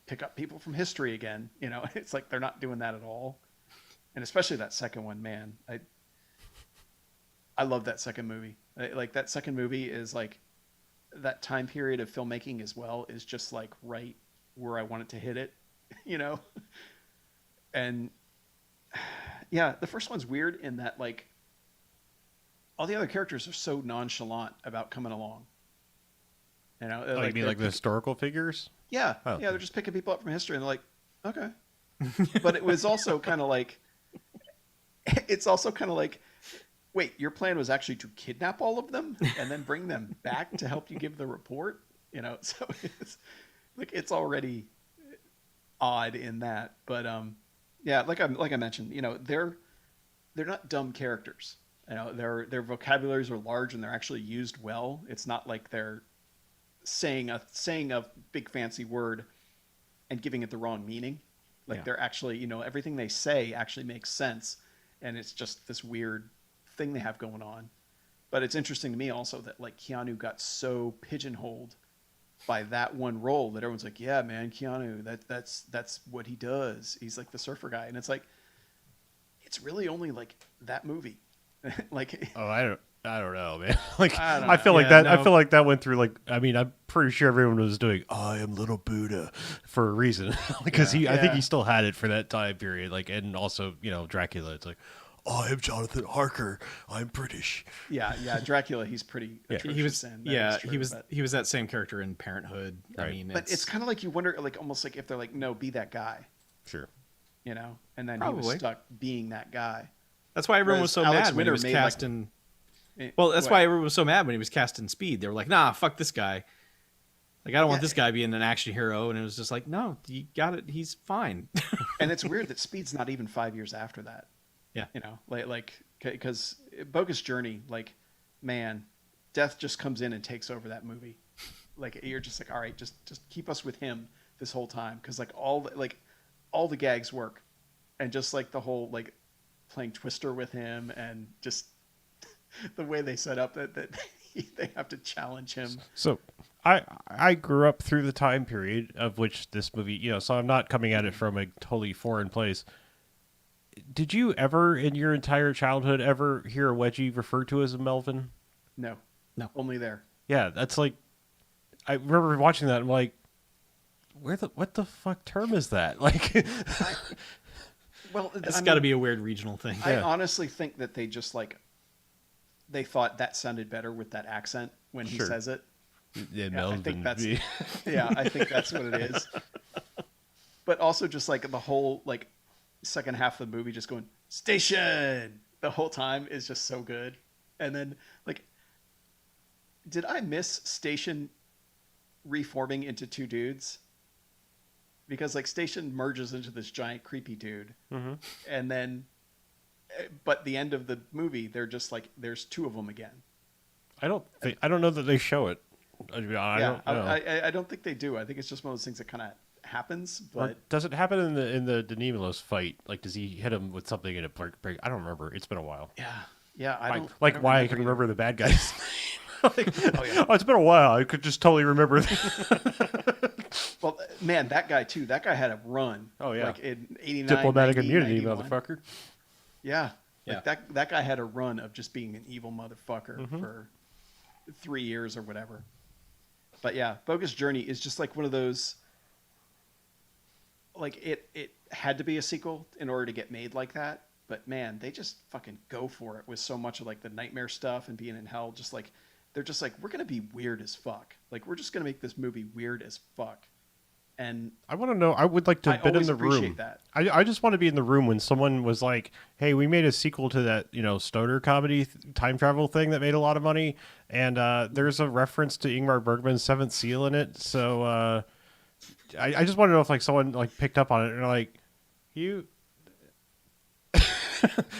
pick up people from history again. It's like they're not doing that at all. And especially that second one, man. I love that second movie. Like that second movie is like that time period of filmmaking as well is just like right where I want it to hit it, And yeah, the first one's weird in that like all the other characters are so nonchalant about coming along. You mean like the historical figures? Yeah. Oh. Yeah, they're just picking people up from history and they're like, okay. But it was also kind of like, wait, your plan was actually to kidnap all of them and then bring them back to help you give the report? So it's already odd in that. But yeah, like I mentioned, they're not dumb characters. You know, their vocabularies are large and they're actually used well. It's not like they're saying a big fancy word and giving it the wrong meaning. Like they're actually, you know, everything they say actually makes sense, and it's just this weird thing they have going on. But it's interesting to me also that like Keanu got so pigeonholed by that one role that everyone's like, yeah, man, Keanu, that's what he does. He's like the surfer guy, and it's like, it's really only like that movie. Like, Oh, I don't know, man. Like, I don't I feel know. like Yeah, that. I no. feel like that went through. Like, I mean, I'm pretty sure everyone was doing "I am Little Buddha" for a reason, because I think Yeah. he still had it for that time period. Like, and also, you know, Dracula. It's like, I am Jonathan Harker. I'm British. yeah, Dracula, he's pretty Yeah. atrocious He was, in. That yeah, is true, but, he was that same character in Parenthood. I Right. mean, but it's kind of like you wonder, like almost like if they're like, no, be that guy, Sure. you know, and then he Probably. was stuck being that guy. that's why everyone was Whereas so Alex mad when he Winter was made, cast like- in. Well, that's What? why everyone was so mad when he was cast in Speed. They were like, "Nah, fuck this guy. Like, I don't want Yeah. this guy being an action hero." And it was just like, "No, you got it. He's fine." And it's weird that Speed's not even 5 years after that. Yeah. You know, like because Bogus Journey, like, man, death just comes in and takes over that movie. Like, you're just like, all right, just keep us with him this whole time, because like all the gags work, and just like the whole like playing Twister with him, and just the way they set up that they have to challenge him. So, I grew up through the time period of which this movie, you know, so I'm not coming at it from a totally foreign place. Did you ever, in your entire childhood, ever hear a wedgie referred to as a Melvin? No, No. only there. Yeah, that's like, I remember watching that. I'm like, what the fuck term is that? Like, Well, It's got to be a weird regional thing. I Yeah. honestly think that they just like they thought that sounded better with that accent when he Sure. says it. yeah, I Melvin. think that's yeah, I think that's what it is. But also just like the whole like second half of the movie just going station the whole time is just so good. And then like did I miss Station reforming into two dudes? Because like Station merges into this giant creepy dude. Mhm. And then but the end of the movie they're just like there's two of them again. I don't know that they show it. I don't know. I don't think they do. I think it's just one of those things that kind of happens. Or But does it happen in the Danimos fight? Like, does he hit him with something in a break? I don't remember. It's been a while. yeah, I don't Like I don't why I remember can either. remember the bad guys. Oh yeah. Oh, it's been a while. I could just totally remember. Well, man, that guy too. That guy had a run. Oh, yeah. Like in '89, Diplomatic 90, immunity, 91. motherfucker. Yeah. Yeah. Like that guy had a run of just being an evil motherfucker Mm-hmm. for 3 years or whatever. But yeah, Bogus Journey is just like one of those. Like it had to be a sequel in order to get made like that. But man, they just fucking go for it with so much of like the nightmare stuff and being in hell. Just like they're just like, we're gonna be weird as fuck. Like we're just gonna make this movie weird as fuck. And I want to know. I would like to I have been in always the appreciate room. that. I just want to be in the room when someone was like, "Hey, we made a sequel to that, you know, stoner comedy time travel thing that made a lot of money, and there's a reference to Ingmar Bergman's Seventh Seal in it." So I just want to know if like someone like picked up on it and they're like, "You."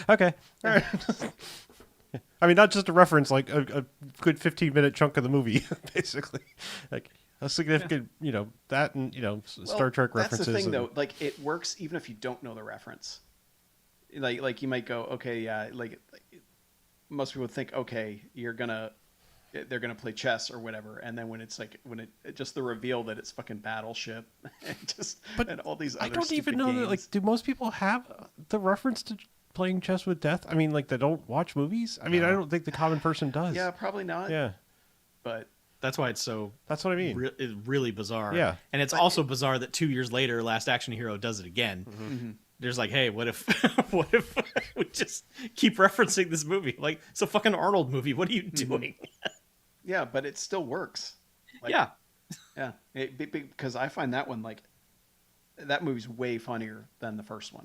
Okay. All right. I mean, not just a reference, like a good 15-minute chunk of the movie, basically. Like a significant, you know, that and, you know, Star Trek references. That's the thing, and- though. Like, it works even if you don't know the reference. Like you might go, okay, yeah. Like most people would think, okay, they're gonna play chess or whatever, and then when it's like it just the reveal that it's fucking Battleship, and just and all these other I don't even stupid know that, games. like, do most people have the reference to playing chess with death? I mean, like, they don't watch movies? I mean, I don't think the common person does. Yeah, probably not. Yeah. But That's why it's so That's what I mean. it's really bizarre. Yeah. And it's also bizarre that 2 years later, Last Action Hero does it again. Mm-hmm. There's like, hey, what if what if we just keep referencing this movie? Like, it's a fucking Arnold movie. What are you doing? yeah, but it still works. Like, yeah. Yeah, because I find that one like that movie's way funnier than the first one.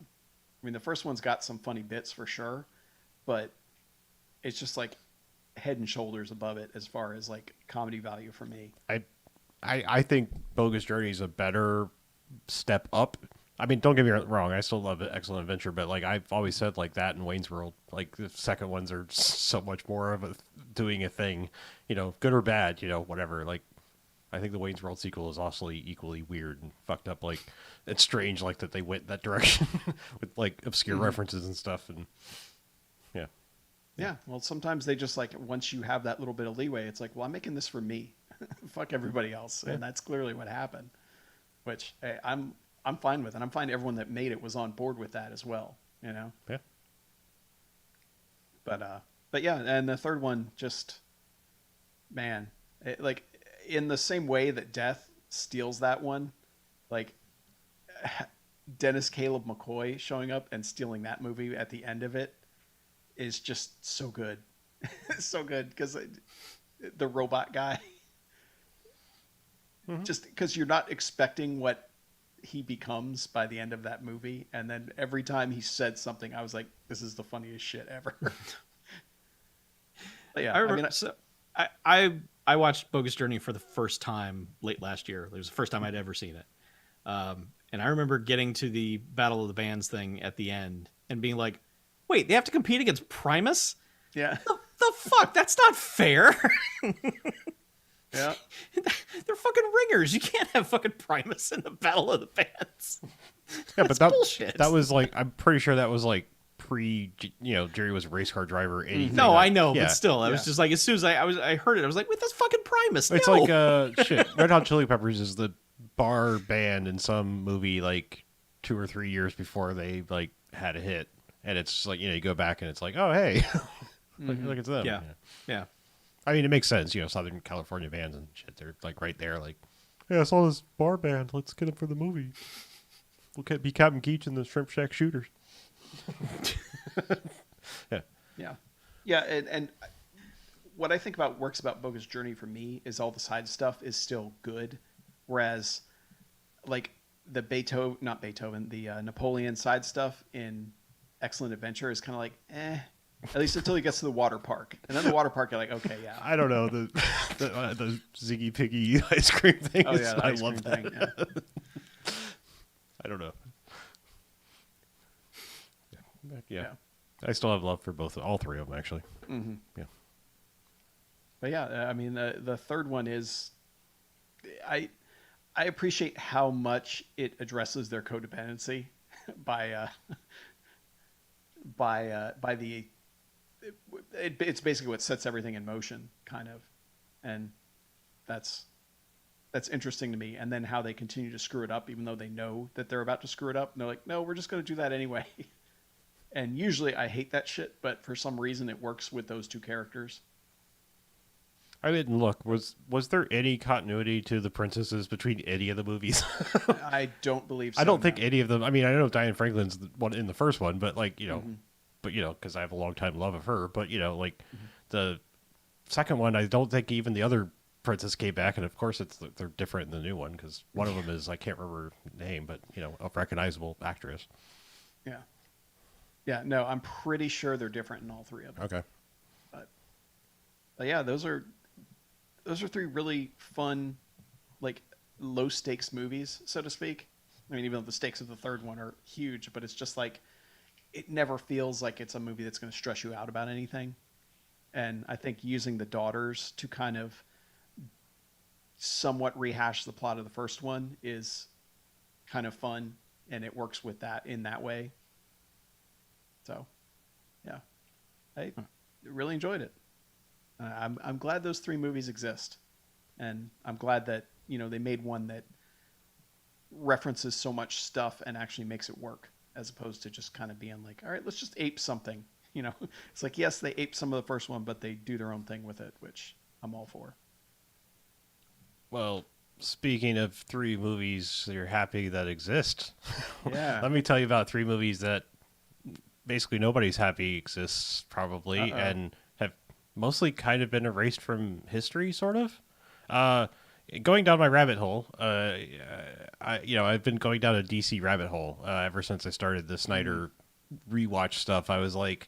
I mean, the first one's got some funny bits for sure, but it's just like head and shoulders above it as far as like comedy value for me. I think Bogus Journey is a better step up I mean, don't get me wrong. I still love Excellent Adventure, but like I've always said, like that and Wayne's World, like the second ones are so much more of doing a thing, good or bad, whatever. Like I think the Wayne's World sequel is also equally weird and fucked up. Like it's strange, like that they went that direction with like obscure references and stuff. And yeah, yeah. Well, sometimes they just like once you have that little bit of leeway, it's like, well, I'm making this for me. Fuck everybody else, and that's clearly what happened. Which hey, I'm fine with, and I'm fine. Everyone that made it was on board with that as well. Yeah. But yeah, and the third one just, man, like in the same way that Death steals that one, like Dennis Caleb McCoy showing up and stealing that movie at the end of it is just so good. So good because the robot guy, just because you're not expecting what he becomes by the end of that movie, and then every time he said something, I was like, "This is the funniest shit ever." But yeah, I remember. I watched Bogus Journey for the first time late last year. It was the first time I'd ever seen it, and I remember getting to the Battle of the Bands thing at the end and being like, "Wait, they have to compete against Primus? yeah, The fuck? That's not fair." yeah. They're fucking ringers. You can't have fucking Primus in the Battle of the Bands. Yeah, That's but bullshit. that was like, I'm pretty sure that was like Jerry was a race car driver. Anything. No, I know, Yeah. but still, I was just like, as soon as I heard it, I was like, wait, that's fucking Primus. It's No. like shit. Red Hot Chili Peppers is the bar band in some movie like 2 or 3 years before they like had a hit, and it's just like you go back and it's like, oh hey, look it's them. Yeah. I mean, it makes sense. Southern California bands and shit. They're like right there. Like, yeah, I saw this bar band. Let's get them for the movie. We'll be Captain Keach and the Shrimp Shack Shooters. Yeah. And what I think works about Bogus Journey for me is all the side stuff is still good, whereas like the Napoleon side stuff in Excellent Adventure is kind of like at least until he gets to the water park, and then the water park you're like, okay, yeah. I don't know the Ziggy Piggy ice cream thing. Oh yeah, the I ice love cream that. thing. Yeah. I don't know. Yeah. I still have love for all three of them, actually. Mm-hmm. Yeah. But yeah, I mean, the third one is, I appreciate how much it addresses their codependency by the. It's basically what sets everything in motion, kind of, and that's interesting to me. And then how they continue to screw it up, even though they know that they're about to screw it up, and they're like, no, we're just going to do that anyway. And usually I hate that shit, but for some reason it works with those two characters. I didn't look. Was there any continuity to the princesses between any of the movies? I don't believe so. I don't think no. any of them. I mean, I know Diane Franklin's the one in the first one, but like, but because I have a long time love of her, but like the second one, I don't think even the other princess came back. And of course they're different in the new one because one of them is, I can't remember her name, but a recognizable actress. Yeah. Yeah, no, I'm pretty sure they're different in all three of them. Okay. But yeah, those are three really fun, like low stakes movies, so to speak. I mean, even though the stakes of the third one are huge, but it's just like it never feels like it's a movie that's going to stress you out about anything. And I think using the daughters to kind of somewhat rehash the plot of the first one is kind of fun, and it works with that in that way. So, yeah, I really enjoyed it. I'm glad those three movies exist, and I'm glad that they made one that references so much stuff and actually makes it work, as opposed to just kind of being like, all right, let's just ape something. It's like, yes, they ape some of the first one, but they do their own thing with it, which I'm all for. Well, speaking of three movies you're happy that exist, Yeah. let me tell you about three movies that basically nobody's happy exists probably and have mostly kind of been erased from history, sort of. Going down my rabbit hole, I've been going down a DC rabbit hole ever since I started the Snyder rewatch stuff. I was like,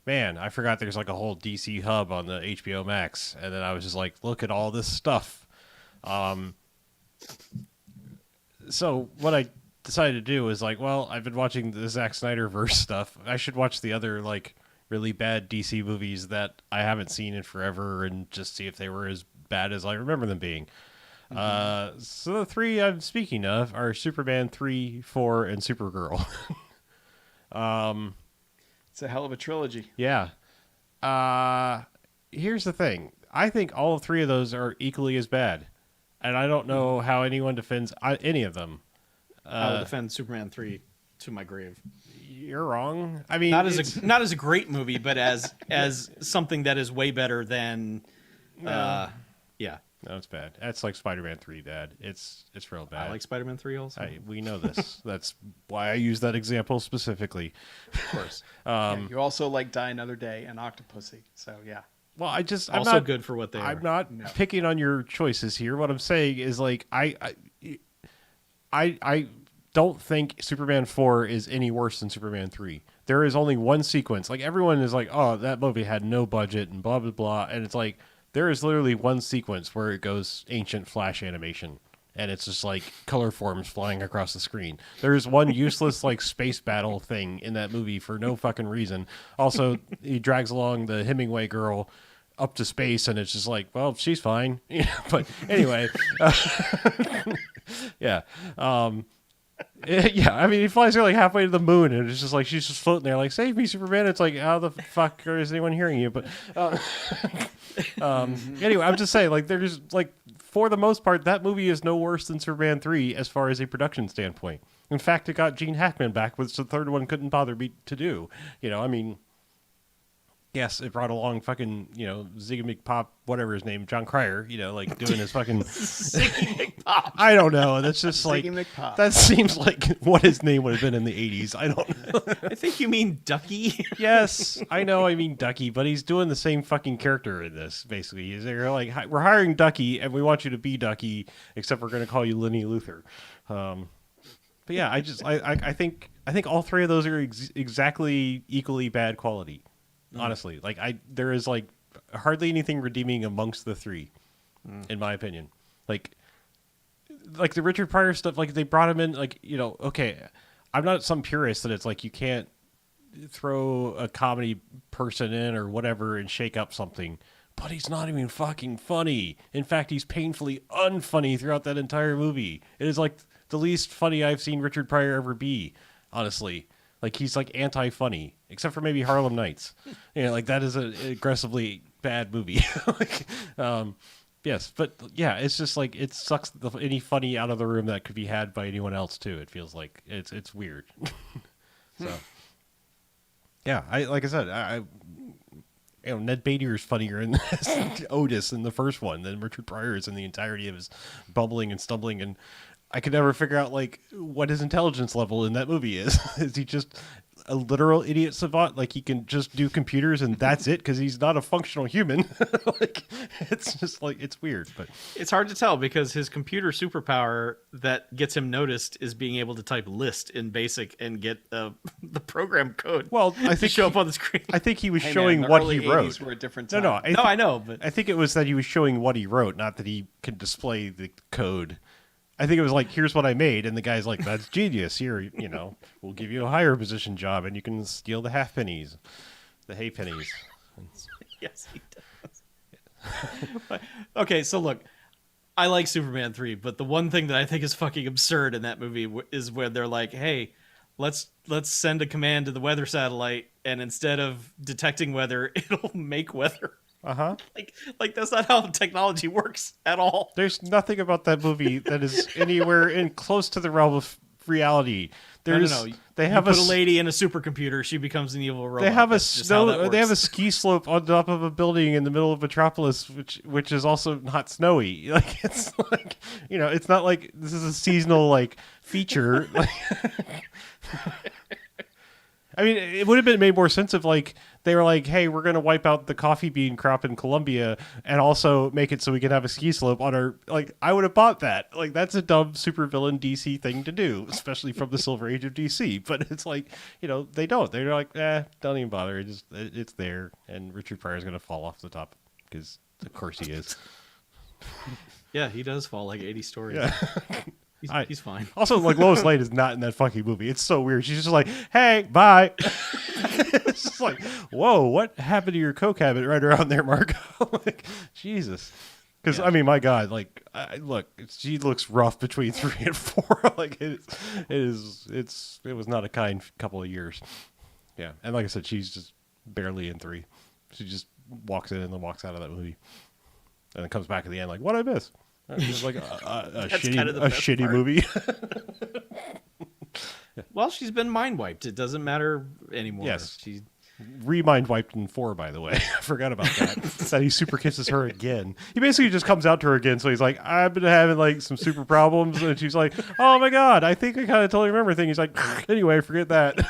man, I forgot there's like a whole DC hub on the HBO Max, and then I was just like, look at all this stuff. So what I decided to do was like, well, I've been watching the Zack Snyderverse stuff. I should watch the other like really bad DC movies that I haven't seen in forever and just see if they were as bad as I remember them being. So the three I'm speaking of are Superman 3, 4, and Supergirl. It's a hell of a trilogy. Yeah. Here's the thing. I think all three of those are equally as bad. And I don't know how anyone defends any of them. I would defend Superman 3 to my grave. You're wrong. I mean, Not as a great movie, but as something that is way better than yeah. No, it's bad. That's like Spider-Man 3, Dad. It's real bad. I like Spider-Man 3 also. We know this. That's why I use that example specifically. Of course. You also like Die Another Day and Octopussy. So yeah. Well, I'm also not good for what they are. I'm not picking on your choices here. What I'm saying is like I don't think Superman 4 is any worse than Superman 3. There is only one sequence. Like everyone is like, "Oh, that movie had no budget and blah blah blah." And it's like there is literally one sequence where it goes ancient Flash animation and it's just like color forms flying across the screen. There's one useless like space battle thing in that movie for no fucking reason. Also, he drags along the Hemingway girl up to space and it's just like, well, she's fine. But anyway, yeah. Yeah, I mean, he flies her like halfway to the moon, and it's just like she's just floating there, like "Save me, Superman!" It's like, how the fuck is anyone hearing you? But anyway, I'm just saying, like, there's like for the most part, that movie is no worse than Superman 3 as far as a production standpoint. In fact, it got Gene Hackman back, which the third one couldn't bother me to do. I mean. Yes, it brought along fucking, Ziggy McPop, whatever his name, John Cryer, like doing his fucking... Ziggy McPop. I don't know. That's just like... Ziggy McPop. That seems like what his name would have been in the 80s. I don't know. I think you mean Ducky. Yes, I know I mean Ducky, but he's doing the same fucking character in this, basically. They're like, we're hiring Ducky, and we want you to be Ducky, except we're going to call you Lenny Luthor. But yeah, I think all three of those are exactly equally bad quality. Honestly, like there is like hardly anything redeeming amongst the three, in my opinion. Like the Richard Pryor stuff, like they brought him in, like okay, I'm not some purist that it's like you can't throw a comedy person in or whatever and shake up something, but he's not even fucking funny. In fact, he's painfully unfunny throughout that entire movie. It is like the least funny I've seen Richard Pryor ever be, honestly. Like, he's, like, anti-funny, except for maybe Harlem Nights. Like, that is an aggressively bad movie. Yes, but, yeah, it's just, like, it sucks any funny out of the room that could be had by anyone else, too. It feels like it's weird. So, yeah, like I said, Ned Beatty is funnier in Otis in the first one than Richard Pryor is in the entirety of his bumbling and stumbling, and I could never figure out like what his intelligence level in that movie is. Is he just a literal idiot savant? Like he can just do computers and that's it because he's not a functional human. Like it's just like it's weird, but it's hard to tell because his computer superpower that gets him noticed is being able to type list in BASIC and get the program code. Well, I think show up on the screen. I think he was showing what he wrote. Were a different time. No, I know, but I think it was that he was showing what he wrote, not that he could display the code. I think it was like, here's what I made, and the guy's like, that's genius. Here, we'll give you a higher position job, and you can steal the half pennies, the hay pennies. Yes, he does. Okay, so look, I like Superman 3, but the one thing that I think is fucking absurd in that movie is where they're like, hey, let's send a command to the weather satellite, and instead of detecting weather, it'll make weather. Uh-huh. Like that's not how technology works at all. There's nothing about that movie that is anywhere in close to the realm of reality. There's no. They have put a lady in a supercomputer, she becomes an evil robot. They have They have a ski slope on top of a building in the middle of Metropolis, which is also not snowy. Like it's like it's not like this is a seasonal like feature. I mean, it would have been made more sense if, like, they were like, hey, we're going to wipe out the coffee bean crop in Colombia and also make it so we can have a ski slope on our... Like, I would have bought that. Like, that's a dumb supervillain DC thing to do, especially from the Silver Age of DC. But it's like, they don't. They're like, don't even bother. It's there. And Richard Pryor's going to fall off the top because, of course, he is. Yeah, he does fall like 80 stories. Yeah. He's fine. Also, like, Lois Lane is not in that fucking movie. It's so weird. She's just like, hey, bye. It's just like, whoa, what happened to your Coke habit right around there, Marco? Like, Jesus. Because, I mean, my God, like, look, she looks rough between 3 and 4. Like, it was not a kind couple of years. Yeah. And like I said, she's just barely in 3. She just walks in and then walks out of that movie. And then comes back at the end like, what'd I miss? It's like a shitty movie. Well, she's been mind wiped. It doesn't matter anymore. Yes. She Remind wiped in 4, by the way. I forgot about that. That he super kisses her again. He basically just comes out to her again. So he's like, I've been having like some super problems. And she's like, oh my God, I think I kind of totally remember a thing. He's like, anyway, forget that.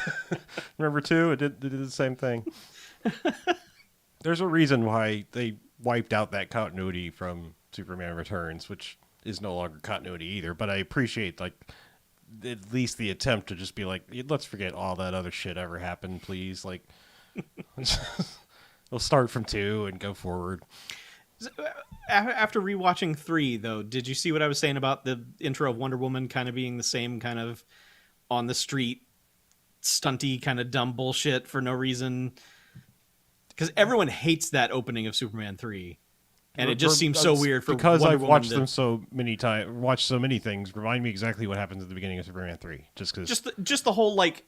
Remember 2? It did the same thing. There's a reason why they wiped out that continuity from Superman Returns, which is no longer continuity either. But I appreciate like at least the attempt to just be like, let's forget all that other shit ever happened, please. Like, we'll start from 2 and go forward. After rewatching 3, though, did you see what I was saying about the intro of Wonder Woman kind of being the same kind of on the street, stunty kind of dumb bullshit for no reason? Because everyone hates that opening of Superman 3. And it just seems so weird for because Wonder I've Woman watched them so many times, watched so many things. Remind me exactly what happens at the beginning of Superman 3. Just because, just the whole like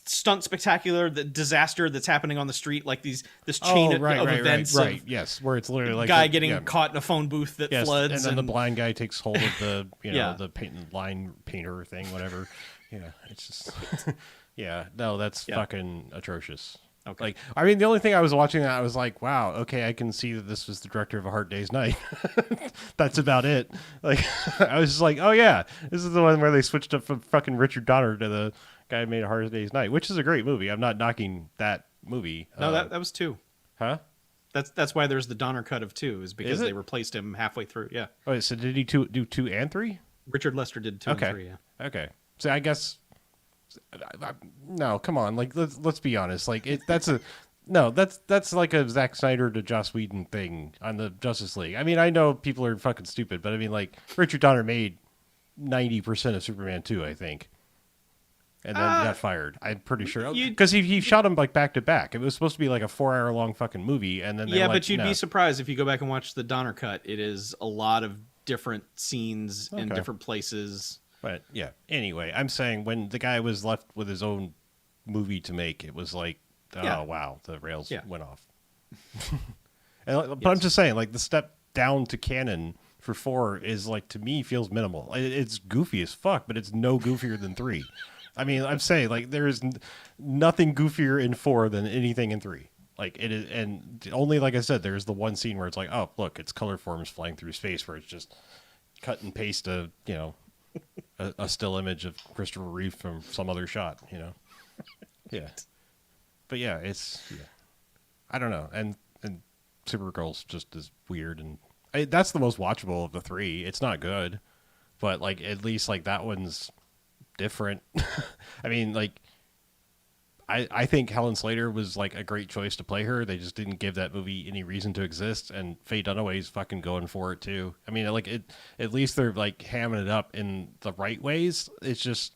stunt spectacular, the disaster that's happening on the street, like this chain of events. Right. Yes, where it's literally like guy getting caught in a phone booth that floods, and then the blind guy takes hold of the the line painter thing, whatever. Yeah, it's just that's fucking atrocious. Okay. Like, I mean, the only thing I was watching that I was like, wow, okay, I can see that this was the director of A Hard Day's Night. That's about it. Like, I was just like, oh yeah, this is the one where they switched up from fucking Richard Donner to the guy who made A Hard Day's Night, which is a great movie. I'm not knocking that movie. No, that was 2. Huh? That's why there's the Donner cut of 2, is because they replaced him halfway through. Yeah. Oh, wait, so did he do 2 and 3? Richard Lester did 2 and 3. Yeah. Okay. So I guess. No, come on. Like, let's be honest. Like, that's like a Zack Snyder to Joss Whedon thing on the Justice League. I mean, I know people are fucking stupid, but I mean, like, Richard Donner made 90% of Superman 2, I think, and then got fired. I'm pretty sure because he shot him like back to back. It was supposed to be like a 4-hour long fucking movie, and then but you'd be surprised if you go back and watch the Donner cut. It is a lot of different scenes in different places. But yeah, anyway, I'm saying when the guy was left with his own movie to make, it was like, wow, the rails went off. But I'm just saying, like, the step down to canon for 4 is like, to me, feels minimal. It's goofy as fuck, but it's no goofier than 3. I mean, I'm saying, like, there is nothing goofier in 4 than anything in 3. Like, it is, and only, like I said, there's the one scene where it's like, oh, look, it's color forms flying through space, where it's just cut and paste a still image of Christopher Reeve from some other shot, Yeah. But yeah, I don't know. And Supergirl's just as weird, and that's the most watchable of the 3. It's not good, but like, at least like that one's different. I mean, like, I think Helen Slater was like a great choice to play her. They just didn't give that movie any reason to exist, and Faye Dunaway's fucking going for it too. I mean, like, at least they're like hamming it up in the right ways. It's just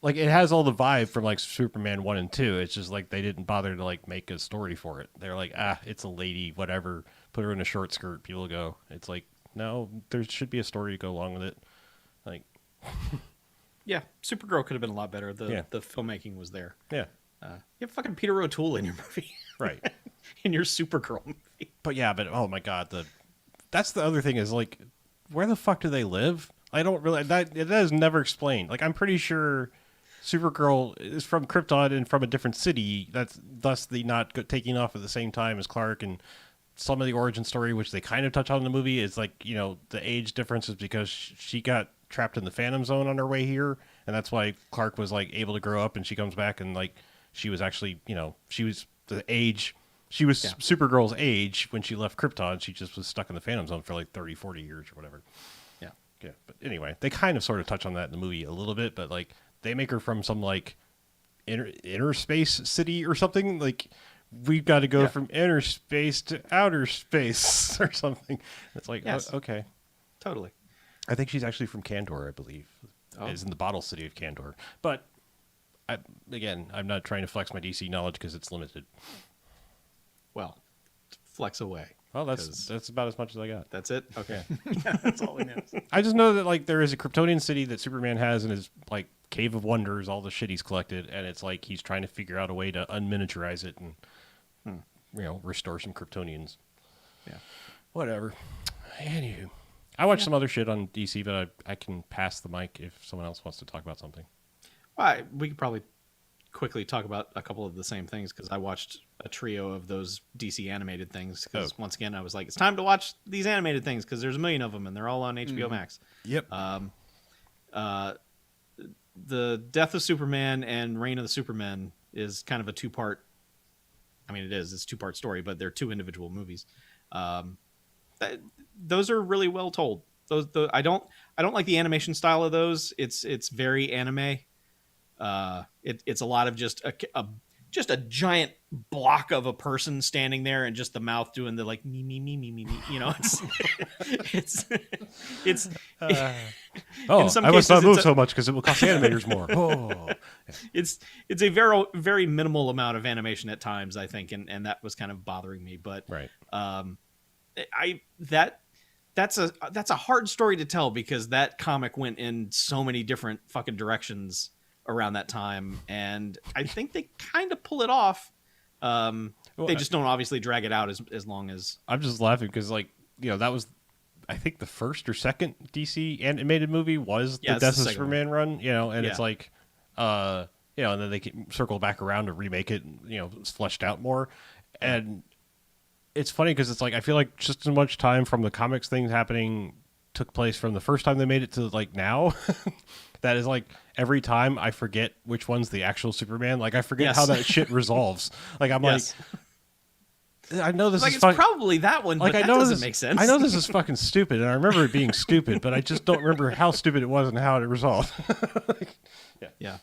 like, it has all the vibe from like Superman 1 and 2. It's just like they didn't bother to like make a story for it. They're like, it's a lady, whatever. Put her in a short skirt, people go. It's like, no, there should be a story to go along with it. Like, yeah, Supergirl could have been a lot better. The filmmaking was there. Yeah. You have fucking Peter O'Toole in your movie. Right. In your Supergirl movie. But oh my God, that's the other thing is, like, where the fuck do they live? I don't really, that is never explained. Like, I'm pretty sure Supergirl is from Krypton and from a different city. That's thus the not taking off at the same time as Clark. And some of the origin story, which they kind of touch on in the movie, is like, the age difference is because she got trapped in the Phantom Zone on her way here, and that's why Clark was like able to grow up, and she comes back and like, she was actually, she was the age, she was Supergirl's age when she left Krypton. She just was stuck in the Phantom Zone for like 30, 40 years or whatever. Yeah. But anyway, they kind of sort of touch on that in the movie a little bit, but like, they make her from some like inner space city or something. Like, we've got to go from inner space to outer space or something. It's like, okay. Totally. I think she's actually from Kandor, I believe. Oh. is in the bottle city of Kandor. But I'm not trying to flex my DC knowledge because it's limited. Well, flex away. Well, that's about as much as I got. That's it? Okay. Yeah, that's all he knows. I just know that like there is a Kryptonian city that Superman has in his like cave of wonders, all the shit he's collected, and it's like he's trying to figure out a way to unminiaturize it and restore some Kryptonians. Yeah. Whatever. Anywho, I watched some other shit on DC, but I can pass the mic if someone else wants to talk about something. Well, we could probably quickly talk about a couple of the same things because I watched a trio of those DC animated things because once again I was like, it's time to watch these animated things because there's a million of them and they're all on HBO Max. Yep. The Death of Superman and Reign of the Supermen is kind of a two-part. I mean, it's a two-part story, but they're two individual movies. Those are really well told. I don't like the animation style of those. It's very anime. It's a lot of just a giant block of a person standing there and just the mouth doing the like me, you know, it's I must not move so much because it will cost animators more. Oh, it's a very, very minimal amount of animation at times, I think. And that was kind of bothering me, but right. That's a hard story to tell because that comic went in so many different fucking directions around that time, and I think they kind of pull it off. They just don't obviously drag it out as long as. I'm just laughing because, like, that was, I think, the first or second DC animated movie was the Death of Superman run. And it's like, and then they circle back around to remake it. It's fleshed out more, and it's funny because it's like I feel like just as much time from the comics things happening took place from the first time they made it to like now. That is like every time I forget which one's the actual Superman. Like I forget how that shit resolves. Like I'm like, I know this is it's probably that one, but that doesn't make sense. I know this is fucking stupid, and I remember it being stupid, but I just don't remember how stupid it was and how it resolved. Yeah.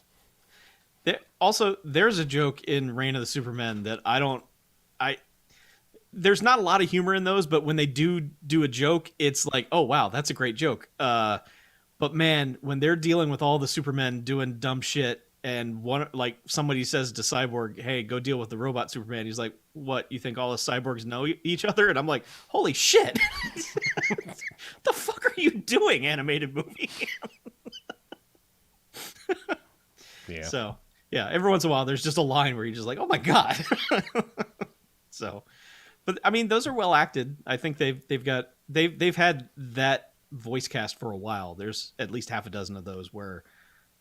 There's a joke in Reign of the Supermen that there's not a lot of humor in those, but when they do a joke, it's like, oh wow, that's a great joke. But man, when they're dealing with all the Supermen doing dumb shit, and somebody says to Cyborg, "Hey, go deal with the robot Superman," he's like, "What? You think all the cyborgs know each other?" And I'm like, "Holy shit! The fuck are you doing, animated movie?" Yeah. So yeah, every once in a while, there's just a line where you're just like, "Oh my god." So, but I mean, those are well acted. I think they've had that voice cast for a while. There's at least half a dozen of those where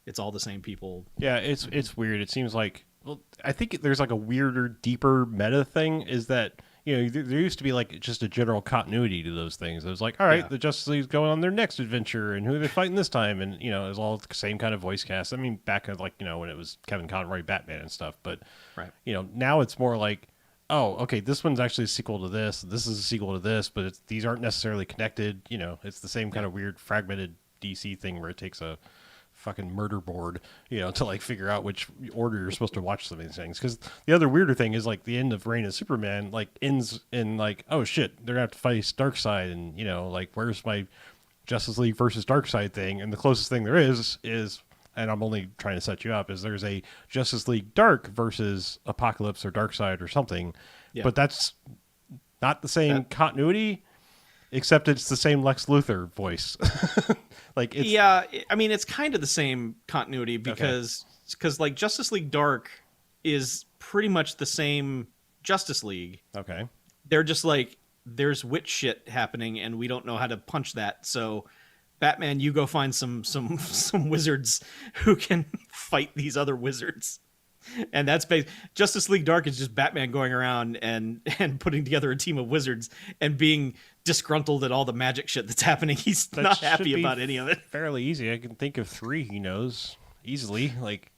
it's all the same people. Yeah, it's weird. It seems like, well, I think there's like a weirder, deeper meta thing is that, there used to be like just a general continuity to those things. It was like, all right, the Justice League's going on their next adventure and who are they fighting this time? And, it was all the same kind of voice cast. I mean, back in like, when it was Kevin Conroy Batman and stuff, but now it's more like, oh, okay, this one's actually a sequel to this. This is a sequel to this, but these aren't necessarily connected. It's the same kind of weird fragmented DC thing where it takes a fucking murder board, to like figure out which order you're supposed to watch some of these things. Because the other weirder thing is like the end of Reign of Superman like ends in like, oh shit, they're gonna have to fight Darkseid, and like where's my Justice League versus Darkseid thing? And the closest thing there is. And I'm only trying to set you up, is there's a Justice League Dark versus Apocalypse or Darkseid or something. Yeah. But that's not the same continuity, except it's the same Lex Luthor voice. Like it's, I mean, it's kind of the same continuity because like Justice League Dark is pretty much the same Justice League. Okay. They're just like, there's witch shit happening and we don't know how to punch that, so Batman, you go find some wizards who can fight these other wizards. And that's Justice League Dark is just Batman going around and putting together a team of wizards and being disgruntled at all the magic shit that's happening. He's not happy about any of it. Fairly easy. I can think of 3 he knows easily. Like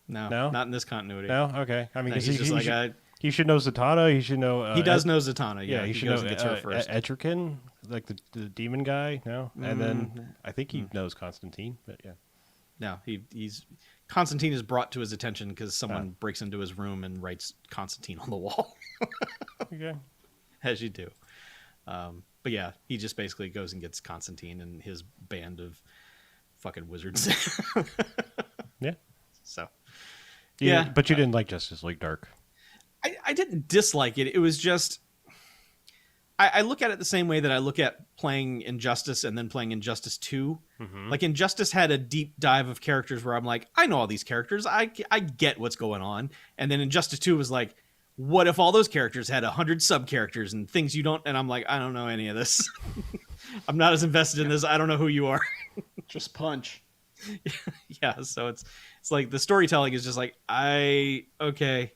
no, not in this continuity. No, okay. I mean, no, he's just he should know Zatanna. He should know. He does know Zatanna. Yeah, he should know. Gets her first. Etrigan, like the demon guy. No, and then I think he knows Constantine. But yeah, no, he's Constantine is brought to his attention because someone breaks into his room and writes Constantine on the wall. Okay, as you do. But yeah, he just basically goes and gets Constantine and his band of fucking wizards. Yeah. So, Yeah. yeah. But you didn't like Justice League Dark. I didn't dislike it. It was just, I look at it the same way that I look at playing Injustice and then playing Injustice 2. Mm-hmm. Like, Injustice had a deep dive of characters where I'm like, I know all these characters. I get what's going on. And then Injustice 2 was like, what if all those characters had 100 sub-characters and things you don't... And I'm like, I don't know any of this. I'm not as invested in this. I don't know who you are. Just punch. Yeah, so it's like the storytelling is just like, okay.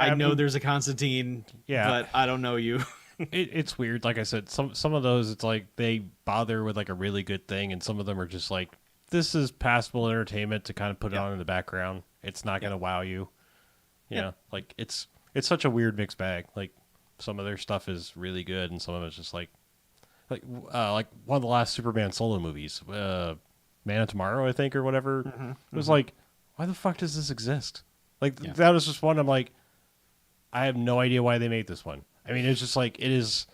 I know there's a Constantine, but I don't know you. It's weird. Like I said, some of those, it's like they bother with like a really good thing, and some of them are just like, this is passable entertainment to kind of put it on in the background. It's not going to wow you. You know, like it's such a weird mixed bag. Like some of their stuff is really good, and some of it's just like one of the last Superman solo movies, Man of Tomorrow, I think, or whatever. Mm-hmm. It was like, why the fuck does this exist? Like that was just one. I'm like, I have no idea why they made this one. I mean, it's just like, it is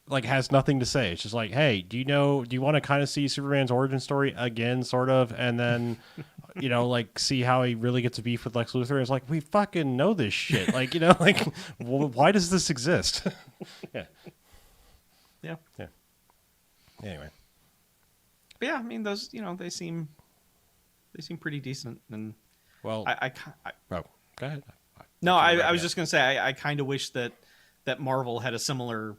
like, has nothing to say. It's just like, hey, do you want to kind of see Superman's origin story again, sort of, and then, you know, like see how he really gets a beef with Lex Luthor? It's like, we fucking know this shit. Like, you know, like, why does this exist? Yeah. Anyway. But yeah, I mean, those, you know, they seem pretty decent. And well, go ahead. No, I was just going to say, I kind of wish that Marvel had a similar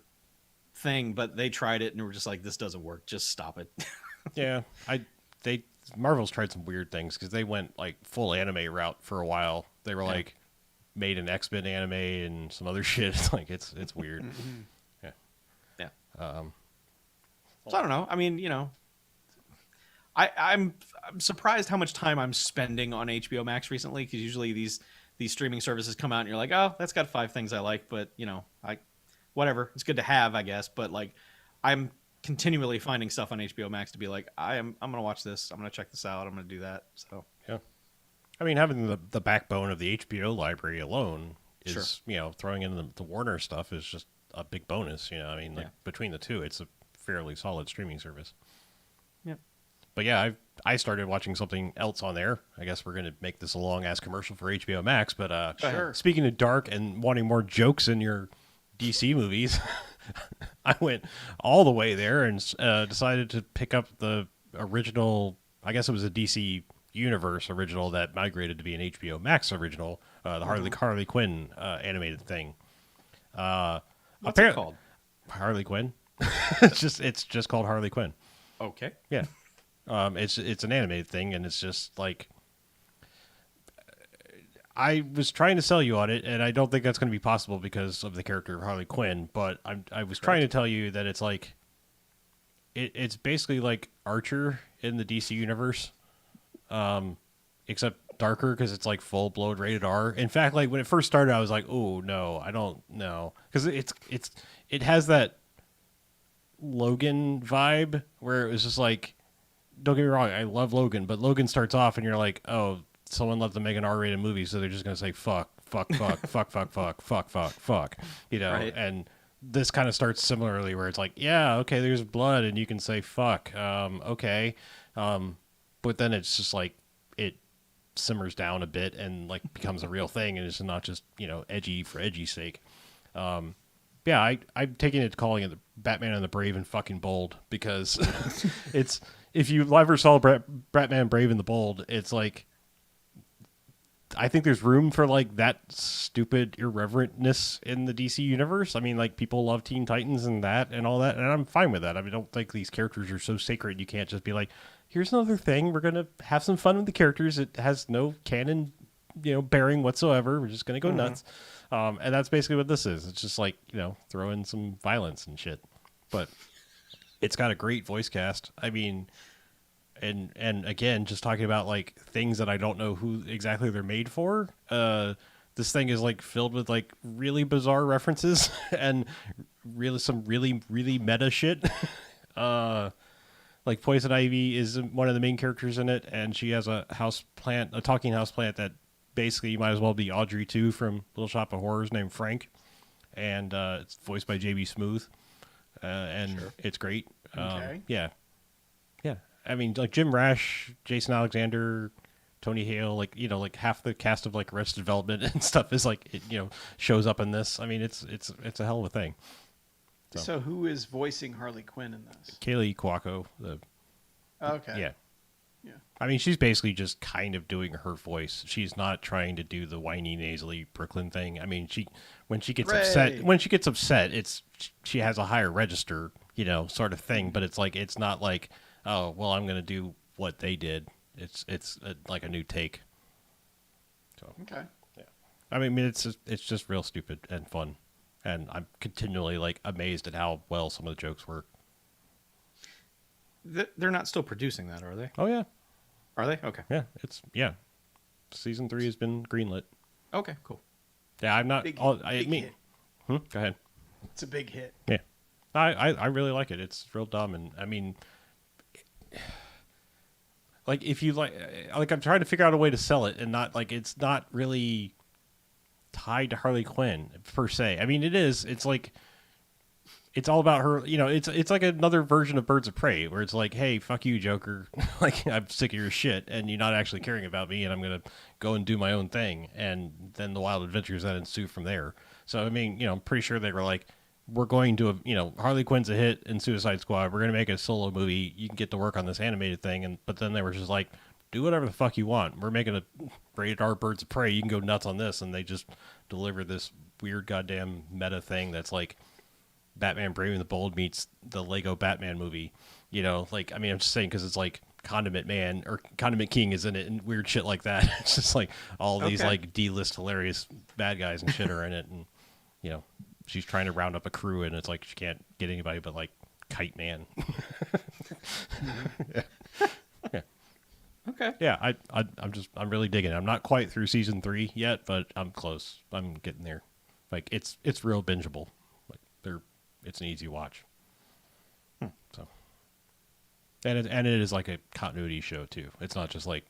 thing, but they tried it and were just like, this doesn't work. Just stop it. Yeah. Marvel's tried some weird things because they went like full anime route for a while. They were like made an X-Men anime and some other shit. It's like, it's weird. Yeah. So I don't know. I mean, you know, I'm surprised how much time I'm spending on HBO Max recently, because usually these streaming services come out and you're like, oh, that's got 5 things I like, but you know, whatever. It's good to have, I guess. But like, I'm continually finding stuff on HBO Max to be like, I'm gonna watch this. I'm gonna check this out. I'm gonna do that. So yeah. I mean, having the backbone of the HBO library alone is, you know, throwing in the Warner stuff is just a big bonus. You know, I mean, like between the two, it's a fairly solid streaming service. Yep. But yeah, I started watching something else on there. I guess we're going to make this a long-ass commercial for HBO Max. But Sure. Speaking of dark and wanting more jokes in your DC movies, I went all the way there and decided to pick up the original, I guess it was a DC Universe original that migrated to be an HBO Max original, the Harley Quinn animated thing. What's it called? Harley Quinn. It's just called Harley Quinn. Okay. Yeah. It's an animated thing, and it's just like, I was trying to sell you on it, and I don't think that's going to be possible because of the character of Harley Quinn. But I was trying to tell you that it's like, it's basically like Archer in the DC universe, except darker because it's like full blown rated R. In fact, like when it first started, I was like, oh no, I don't know, because it has that Logan vibe where it was just like, don't get me wrong, I love Logan, but Logan starts off and you're like, oh, someone let them make an R-rated movie, so they're just gonna say fuck, fuck, fuck, fuck, fuck, fuck, fuck, fuck, fuck, you know. Right. And this kind of starts similarly, where it's like, yeah, okay, there's blood, and you can say fuck, okay, but then it's just like it simmers down a bit and like becomes a real thing, and it's not just, you know, edgy for edgy's sake. Yeah, I'm taking it to calling it the Batman and the Brave and fucking Bold, because it's, if you ever saw Batman Brave and the Bold, it's like, I think there's room for like that stupid irreverentness in the DC universe. I mean, like, people love Teen Titans and that and all that, and I'm fine with that. I mean, I don't think these characters are so sacred you can't just be like, here's another thing, we're gonna have some fun with the characters. It has no canon, you know, bearing whatsoever. We're just gonna go nuts. And that's basically what this is. It's just like, you know, throw in some violence and shit. But it's got a great voice cast. I mean, and again, just talking about like things that I don't know who exactly they're made for. This thing is like filled with like really bizarre references and some really meta shit. Like Poison Ivy is one of the main characters in it, and she has a talking house plant that basically you might as well be Audrey 2 from Little Shop of Horrors, named Frank, and it's voiced by JB Smoove, and it's great. Okay. Yeah, Yeah, I mean, like Jim Rash, Jason Alexander, Tony Hale, like like half the cast of like Arrested Development and stuff is like shows up in this. I mean, it's a hell of a thing. So who is voicing Harley Quinn in this? Kaylee Cuoco, Okay. yeah. Yeah. I mean, she's basically just kind of doing her voice. She's not trying to do the whiny, nasally Brooklyn thing. I mean, when she gets upset, it's she has a higher register, sort of thing. But it's like it's not like, oh, well, I'm going to do what they did. It's like a new take. So Okay. yeah, I mean, it's just real stupid and fun, and I'm continually like amazed at how well some of the jokes work. They're not still producing that, are they? Oh yeah, Are they? Okay. yeah. Season 3 has been greenlit. Okay, cool. Yeah, I'm not. Big Go hit. ahead. It's a big hit. Yeah, I really like it. It's real dumb, and I mean, like if you like I'm trying to figure out a way to sell it, and not like it's not really tied to Harley Quinn per se. I mean, it is. It's like it's all about her. It's like another version of Birds of Prey, where it's like, hey, fuck you, Joker. Like I'm sick of your shit, and you're not actually caring about me, and I'm gonna go and do my own thing, and then the wild adventures that ensue from there. So I mean, I'm pretty sure they were like, we're going to, Harley Quinn's a hit in Suicide Squad. We're going to make a solo movie. You can get to work on this animated thing. But then they were just like, do whatever the fuck you want. We're making a rated R Birds of Prey. You can go nuts on this. And they just deliver this weird goddamn meta thing that's like Batman Brave and the Bold meets the Lego Batman movie. Like, I mean, I'm just saying because it's like Condiment Man or Condiment King is in it and weird shit like that. It's just like all these like D-list hilarious bad guys and shit are in it. And, she's trying to round up a crew, and it's like she can't get anybody but like Kite Man. Yeah. Okay. Yeah, I'm really digging it. I'm not quite through season 3 yet, but I'm close. I'm getting there. Like it's real bingeable. Like it's an easy watch. So, and it is like a continuity show too. It's not just like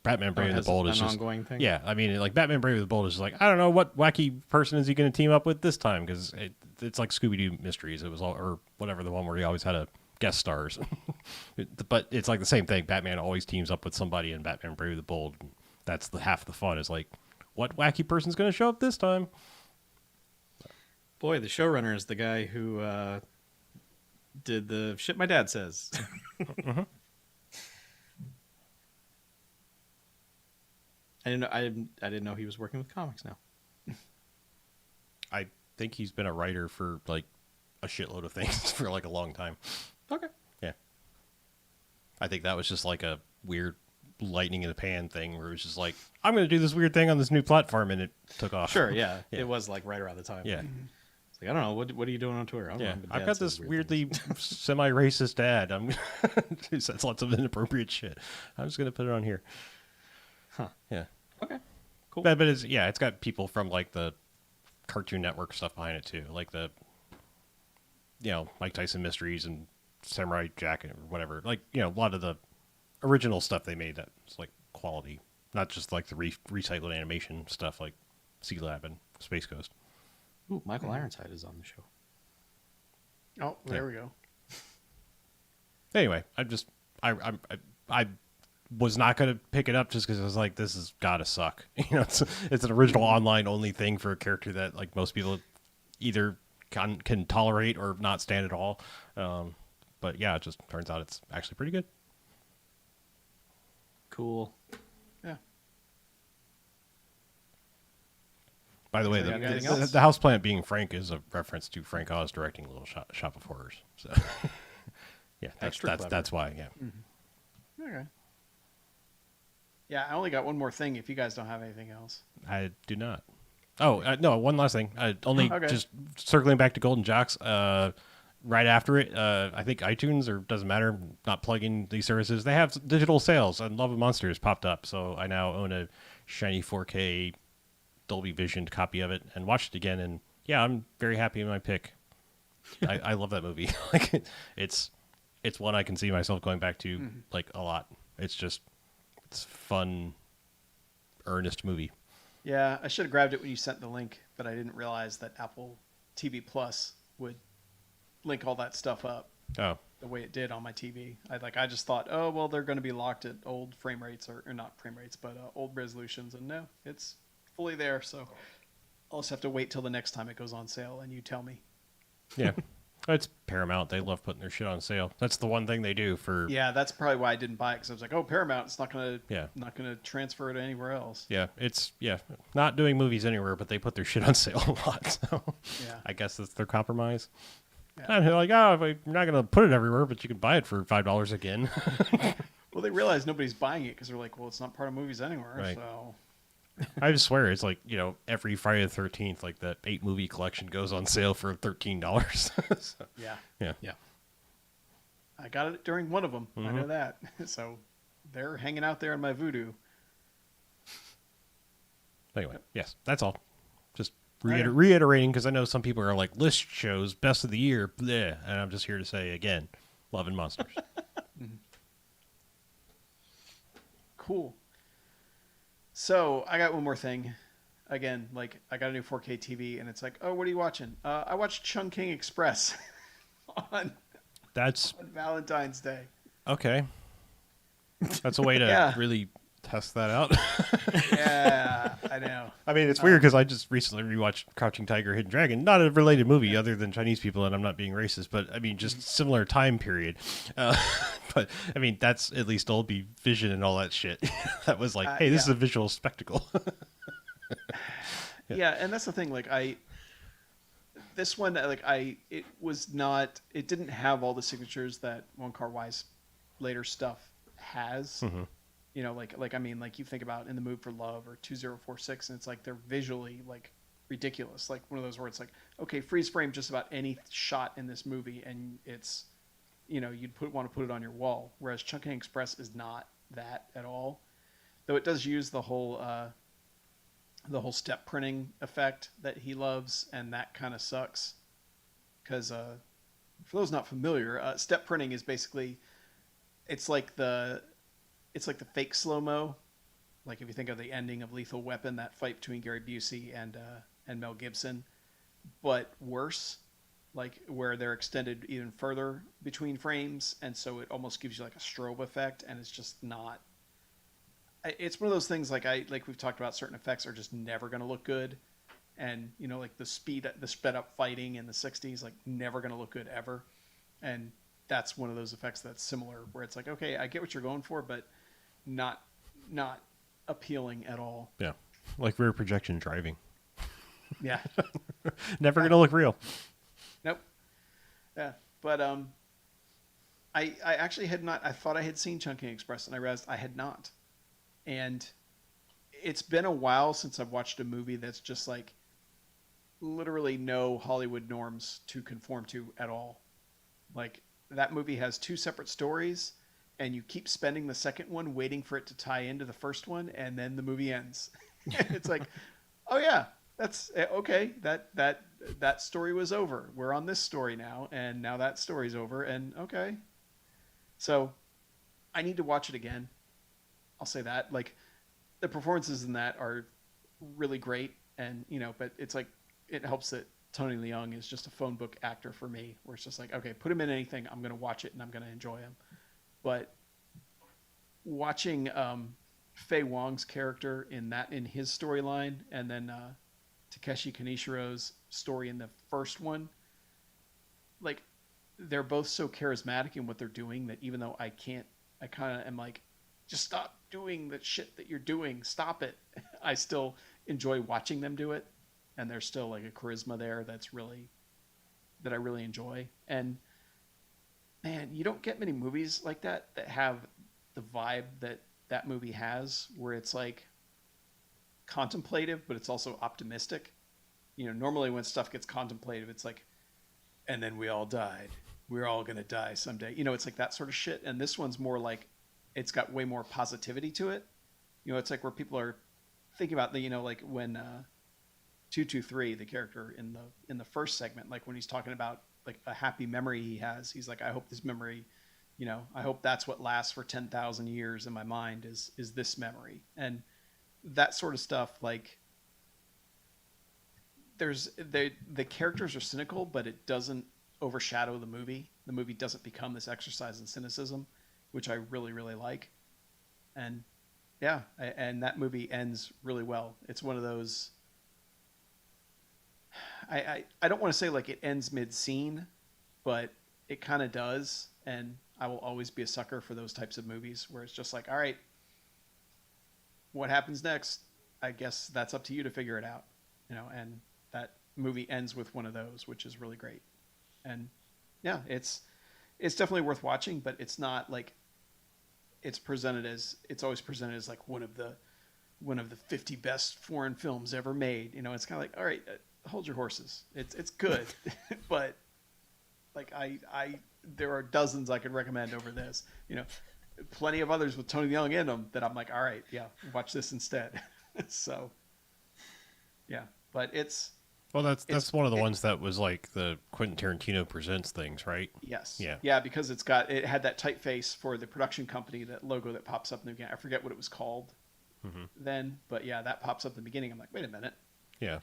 Batman Brave and the Bold is an just ongoing thing. Yeah, I mean, like Batman Brave and the Bold is just like, I don't know what wacky person is he going to team up with this time, because it's like Scooby Doo Mysteries. It was all or whatever, the one where he always had a guest stars. But it's like the same thing. Batman always teams up with somebody in Batman Brave and the Bold. That's half the fun. Is like, what wacky person's going to show up this time? Boy, the showrunner is the guy who did the shit my dad says. Mm-hmm. I didn't know he was working with comics now. I think he's been a writer for like a shitload of things for like a long time. Okay. Yeah. I think that was just like a weird lightning in the pan thing where it was just like, I'm going to do this weird thing on this new platform, and it took off. Sure, yeah. Yeah. It was like right around the time. Yeah. It's like, I don't know, what are you doing on Twitter? I don't Yeah. know, but I've Dad got says this weird weirdly things. semi-racist dad. Who says lots of inappropriate shit. I'm just going to put it on here. Huh. Yeah. Okay. Cool. But it's got people from like the Cartoon Network stuff behind it too, like the Mike Tyson Mysteries and Samurai Jack or whatever. Like a lot of the original stuff they made that's like quality, not just like the recycled animation stuff like Sea Lab and Space Ghost. Ooh, Michael Ironside is on the show. Oh, there we go. Anyway, I was not going to pick it up just because I was like, this has got to suck. It's an original online only thing for a character that like most people either can tolerate or not stand at all. But yeah, it just turns out it's actually pretty good. Cool. Yeah. By the way, So anything else? the houseplant being Frank is a reference to Frank Oz directing Little Shop of Horrors. So yeah, Extra clever. that's why. Yeah. Okay. Yeah, I only got one more thing if you guys don't have anything else. I do not. Oh, no, one last thing. Okay. Just circling back to Golden Jocks, right after it, I think iTunes, or doesn't matter, not plugging these services, they have digital sales, and Love of Monsters popped up. So I now own a shiny 4K Dolby Visioned copy of it and watched it again. And yeah, I'm very happy with my pick. I love that movie. Like it's one I can see myself going back to like a lot. It's fun, earnest movie. Yeah, I should have grabbed it when you sent the link, but I didn't realize that Apple TV Plus would link all that stuff up. Oh, the way it did on my TV. I just thought, oh well, they're going to be locked at old frame rates or not frame rates, but old resolutions, and no, it's fully there. So I'll just have to wait till the next time it goes on sale, and you tell me. Yeah. It's Paramount. They love putting their shit on sale. That's the one thing they do for. Yeah, that's probably why I didn't buy it, because I was like, oh, Paramount, it's not gonna transfer it anywhere else. Yeah, it's not doing movies anywhere, but they put their shit on sale a lot. So Yeah. I guess that's their compromise. Yeah. And they're like, oh, you're not going to put it everywhere, but you can buy it for $5 again. Well, they realize nobody's buying it because they're like, well, it's not part of movies anywhere. Right. So I just swear it's like, every Friday the 13th, like that 8 movie collection goes on sale for $13. So, yeah, yeah. I got it during one of them. I Mm-hmm. know that. So they're hanging out there in my voodoo. Anyway, yes, that's all. Just Okay. reiterating, because I know some people are like, list shows, best of the year, bleh. And I'm just here to say, again, Love and Monsters. Cool. So I got one more thing. Again, like I got a new 4K TV, and it's like, oh, what are you watching? I watched Chungking Express on That's Valentine's Day. okay. That's a way to Yeah. really test that out. Yeah, I know. I mean, it's weird because I just recently rewatched Crouching Tiger, Hidden Dragon. Not a related movie other than Chinese people, and I'm not being racist, but I mean, just similar time period. But I mean, that's at least Dolby Vision and all that shit. That was like, hey, this is a visual spectacle. Yeah, and that's the thing. Like this one, it was not. It didn't have all the signatures that Wong Kar-wai's later stuff has. Mm-hmm. I mean, like you think about In the Mood for Love or 2046, and it's like they're visually like ridiculous. Like one of those where it's like, okay, freeze frame just about any shot in this movie, and it's, you'd want to put it on your wall. Whereas Chungking Express is not that at all, though it does use the whole step printing effect that he loves, and that kind of sucks. Because for those not familiar, step printing is basically, it's like the fake slow-mo. Like if you think of the ending of Lethal Weapon, that fight between Gary Busey and Mel Gibson, but worse, like where they're extended even further between frames, and so it almost gives you like a strobe effect, and it's just not. It's one of those things like we've talked about, certain effects are just never going to look good, and like the sped up fighting in the 60s, like never going to look good ever, and that's one of those effects that's similar, where it's like, okay, I get what you're going for, but not appealing at all. Yeah, like rear projection driving. Yeah. Never gonna look real. Nope. Yeah, but I actually had not. I thought I had seen Chungking Express, and I realized I had not. And it's been a while since I've watched a movie that's just like literally no Hollywood norms to conform to at all. Like that movie has 2 separate stories, and you keep spending the second one waiting for it to tie into the first one, and then the movie ends. It's like, oh yeah, that's okay. That story was over. We're on this story now, and now that story's over, and okay. So I need to watch it again. I'll say that. Like the performances in that are really great, and but it's like it helps that Tony Leung is just a phone book actor for me, where it's just like, okay, put him in anything, I'm going to watch it and I'm going to enjoy him. But watching Faye Wong's character in his storyline, and then Takeshi Kanishiro's story in the first one, like they're both so charismatic in what they're doing that even though I kind of am like, just stop doing the shit that you're doing, stop it. I still enjoy watching them do it, and there's still like a charisma there that I really enjoy. And man, you don't get many movies like that have the vibe that movie has, where it's like contemplative, but it's also optimistic. Normally when stuff gets contemplative, it's like, and then we all died. We're all going to die someday. It's like that sort of shit. And this one's more like, it's got way more positivity to it. It's like where people are thinking about like when 223, the character in the first segment, like when he's talking about like a happy memory he has, he's like, I hope this memory, I hope that's what lasts for 10,000 years in my mind is this memory. And that sort of stuff, like the characters are cynical, but it doesn't overshadow the movie. The movie doesn't become this exercise in cynicism, which I really, really like. And yeah, and that movie ends really well. It's one of those. I don't want to say like it ends mid-scene, but it kind of does. And I will always be a sucker for those types of movies where it's just like, all right, what happens next? I guess that's up to you to figure it out, and that movie ends with one of those, which is really great. And yeah, it's definitely worth watching, but it's not like it's always presented as like one of the 50 best foreign films ever made. It's kind of like, all right, hold your horses. It's good, but like there are dozens I could recommend over this. Plenty of others with Tony Leung in them that I'm like, all right, yeah, watch this instead. So, yeah, but well, that's one of the ones that was like the Quentin Tarantino presents things, right? Yes, yeah, because it had that typeface for the production company, that logo that pops up in the beginning. I forget what it was called then, but yeah, that pops up in the beginning. I'm like, wait a minute. Yeah.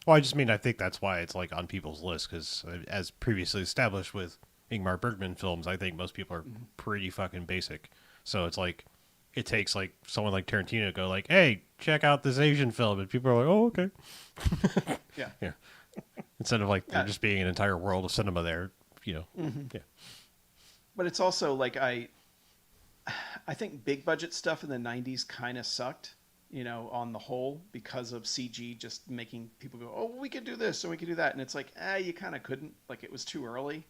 Well, I just mean I think that's why it's like on people's list because as previously established with Ingmar Bergman films, I think most people are pretty fucking basic. So it's like it takes like someone like Tarantino to go like, "Hey, check out this Asian film," and people are like, "Oh, okay." Yeah. Yeah. Instead of like there just being an entire world of cinema there, Yeah. But it's also like I think big budget stuff in the 90s kind of sucked, on the whole, because of CG just making people go, oh, we could do this and we could do that. And it's like, you kind of couldn't. Like, it was too early.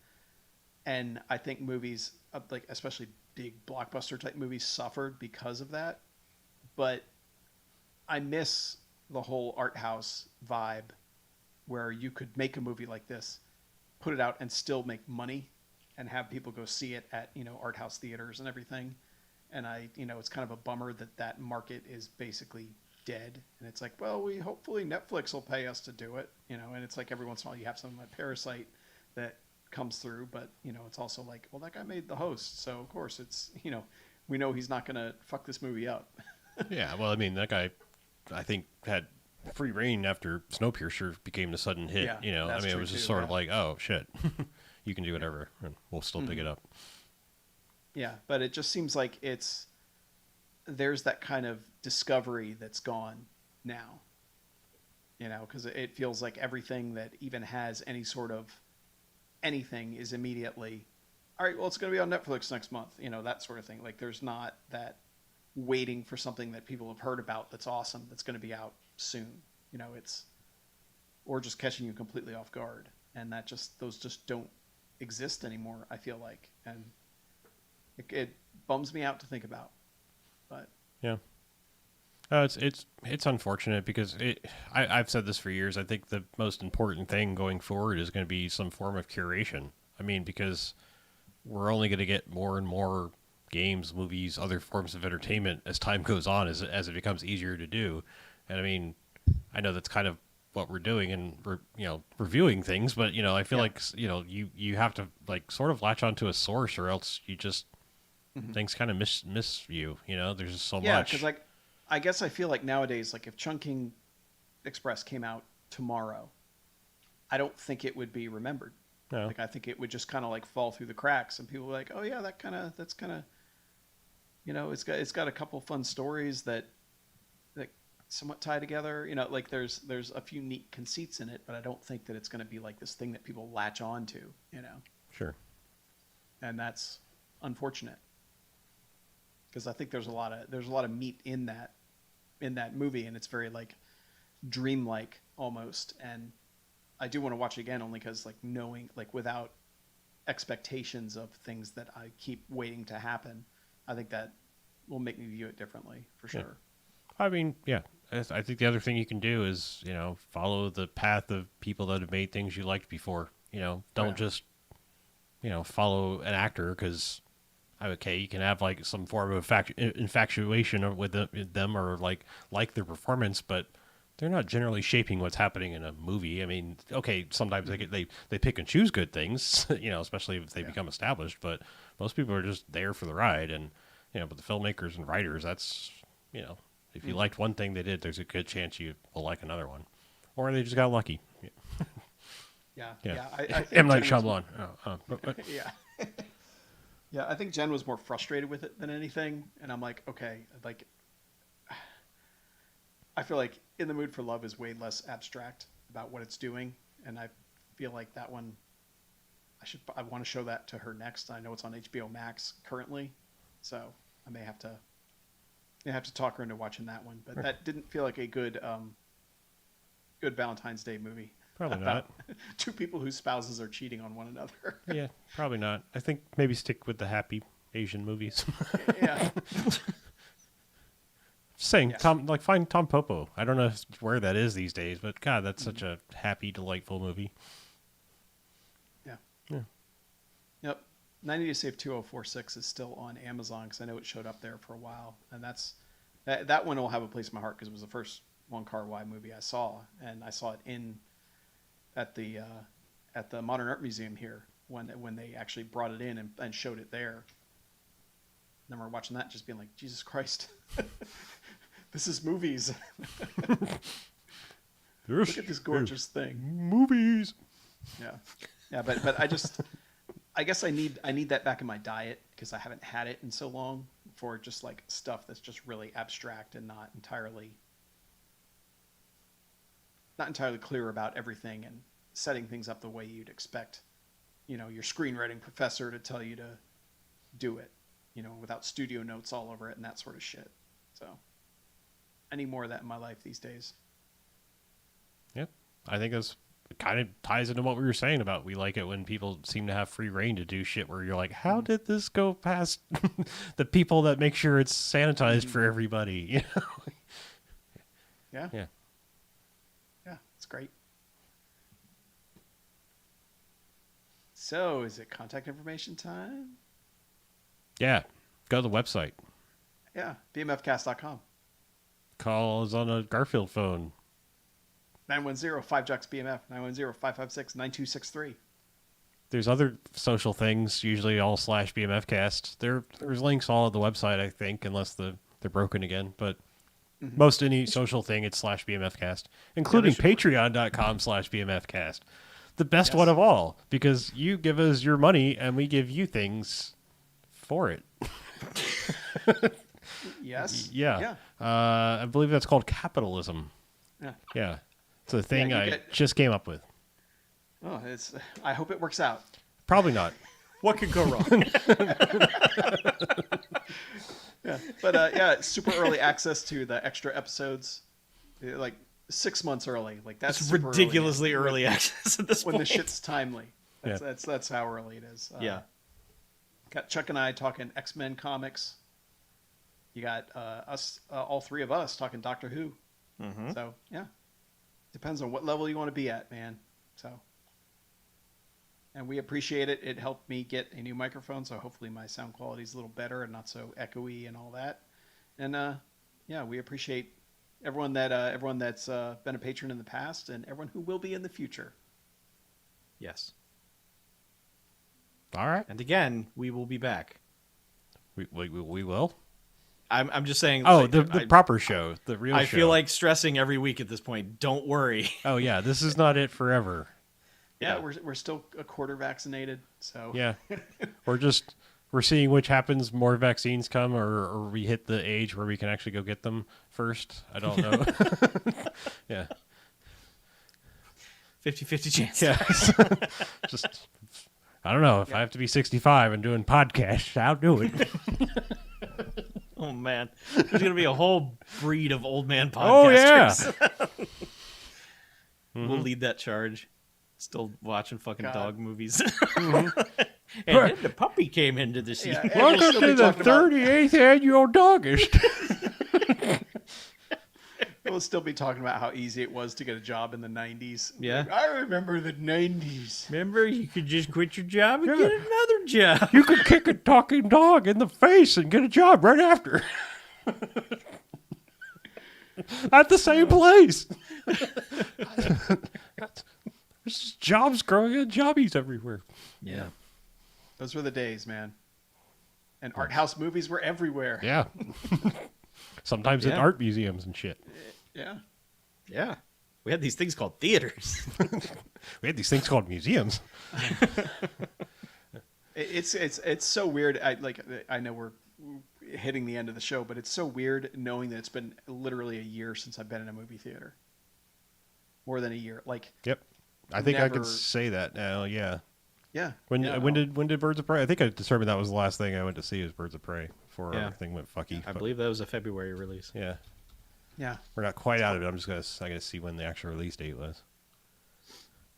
And I think movies, like especially big blockbuster type movies, suffered because of that. But I miss the whole art house vibe where you could make a movie like this, put it out, and still make money and have people go see it at, art house theaters and everything. And it's kind of a bummer that market is basically dead. And it's like, well, hopefully Netflix will pay us to do it, and it's like every once in a while you have something like Parasite that comes through, but it's also like, well, that guy made The Host, so of course it's, we know he's not going to fuck this movie up. Yeah, well, I mean, that guy, I think, had free reign after Snowpiercer became the sudden hit. Yeah, I mean, it was just sort of like, oh shit, you can do whatever, and we'll still pick it up. Yeah, but it just seems like there's that kind of discovery that's gone now. Because it feels like everything that even has any sort of anything is immediately, all right, well, it's going to be on Netflix next month. That sort of thing. Like, there's not that waiting for something that people have heard about that's awesome that's going to be out soon. It's, or just catching you completely off guard, and those just don't exist anymore, I feel like. And it bums me out to think about, but yeah, it's unfortunate because I've said this for years. I think the most important thing going forward is going to be some form of curation. I mean, because we're only going to get more and more games, movies, other forms of entertainment as time goes on, as it becomes easier to do. And I mean, I know that's kind of what we're doing and reviewing things, but I feel like you have to like sort of latch onto a source, or else you just things kind of miss you. There's just so much. Yeah, because like I guess I feel like nowadays, like if Chungking Express came out tomorrow, I don't think it would be remembered. No. Like I think it would just kind of like fall through the cracks, and people were like, oh yeah, that's kind of it's got a couple fun stories that somewhat tie together. Like there's a few neat conceits in it, but I don't think that it's going to be like this thing that people latch on to. Sure. And that's unfortunate, because I think there's a lot of meat in that movie, and it's very like dreamlike almost. And I do want to watch it again, only because like knowing, like without expectations of things that I keep waiting to happen, I think that will make me view it differently for sure. Yeah. I mean, yeah. I think the other thing you can do is, follow the path of people that have made things you liked before. Don't just, follow an actor because, okay, you can have like some form of infatuation with them or like their performance, but they're not generally shaping what's happening in a movie. I mean, okay, sometimes they pick and choose good things, especially if they become established, but most people are just there for the ride. And, but the filmmakers and writers, that's, if you liked one thing they did, there's a good chance you will like another one. Or they just got lucky. Yeah. Yeah. I think M. Night Jen was- Shyamalan. Yeah. Yeah, I think Jen was more frustrated with it than anything, and I'm like, okay, like, I feel like In the Mood for Love is way less abstract about what it's doing, and I feel like that one, I want to show that to her next. I know it's on HBO Max currently, so I may have to talk her into watching that one. But that didn't feel like a good Valentine's Day movie. Probably about not. two people whose spouses are cheating on one another. Yeah, probably not. I think maybe stick with the happy Asian movies. Yeah. Just saying, Yeah. find Tom Popo. I don't know where that is these days, but God, that's such a happy, delightful movie. Yeah. Yeah. Yep. 90 Days to Save 2046 is still on Amazon because I know it showed up there for a while, and that one will have a place in my heart because it was the first Wong Kar-wai movie I saw, and I saw it at the Modern Art Museum here when they actually brought it in and showed it there. And then we're watching that, just being like, Jesus Christ, this is movies. Look at this gorgeous thing. Movies. Yeah, yeah, but I guess I need that back in my diet because I haven't had it in so long for just like stuff that's just really abstract and not entirely clear about everything and setting things up the way you'd expect, your screenwriting professor to tell you to do it, without studio notes all over it and that sort of shit. So I need more of that in my life these days. Yep. I think that's kind of ties into what we were saying about we like it when people seem to have free reign to do shit where you're like, how did this go past the people that make sure it's sanitized for everybody? Yeah. Yeah. Yeah, it's great. So, is it contact information time? Yeah. Go to the website. Yeah, BMFcast.com. Call us on a Garfield phone. 910-5JOCKS-BMF, 910-556-9263. There's other social things, usually all /BMFcast. There's links all at the website, I think, unless they're broken again. But most any social thing, it's /BMFcast, including patreon.com/BMFcast. The best one of all, because you give us your money and we give you things for it. Yes. Yeah. I believe that's called capitalism. Yeah. Yeah. It's a thing you I get- just came up with. Oh, I hope it works out. Probably not. What could go wrong? Yeah. But yeah, super early access to the extra episodes, like 6 months early. Like that's It's super ridiculously early access at this when the point. shit's timely. Yeah. That's how early it is. Yeah. Got Chuck and I talking X-Men comics. You got us, all three of us talking Doctor Who. Mhm. So yeah, depends on what level you want to be at, man. So, and we appreciate it. It helped me get a new microphone, so hopefully my sound quality is a little better and not so echoey and all that. And yeah, we appreciate everyone that's been a patron in the past and everyone who will be in the future. Yes. All right. And again, we will be back. We will. I'm just saying. Oh, like, the proper show, the real show. I feel like stressing every week at this point. Don't worry. Oh yeah, this is not it forever. Yeah, we're still a quarter vaccinated, so Yeah, we're seeing which happens. More vaccines come, or we hit the age where we can actually go get them first. I don't know. Yeah, 50-50 chance. yeah. Just I don't know if I have to be 65 and doing podcasts. I'll do it. Oh man, there's gonna be a whole breed of old man Oh, yeah. podcasters. We'll lead that charge. Still watching fucking God. dog movies. And then the puppy came into the scene. Yeah, and we'll Welcome still to be the talking about- 38th annual Dogist. We'll still be talking about how easy it was to get a job in the 90s. Yeah. Like, I remember the 90s. Remember, you could just quit your job and get another job. You could kick a talking dog in the face and get a job right after. At the same place. There's just jobs growing and jobbies everywhere. Yeah. Those were the days, man. And art house movies were everywhere. Yeah. Sometimes in Yeah. art museums and shit. Yeah. Yeah. We had these things called theaters. We had these things called museums. It's so weird. I know we're hitting the end of the show, but it's so weird knowing that it's been literally a year since I've been in a movie theater. More than a year. Like, yep. I think I never- could say that now. Yeah. yeah. When yeah, when did Birds of Prey? I think I determined that was the last thing I went to see was Birds of Prey before Yeah. everything went fucky. I but believe that was a February release. Yeah. Yeah. We're not quite out of it. I gotta see when the actual release date was.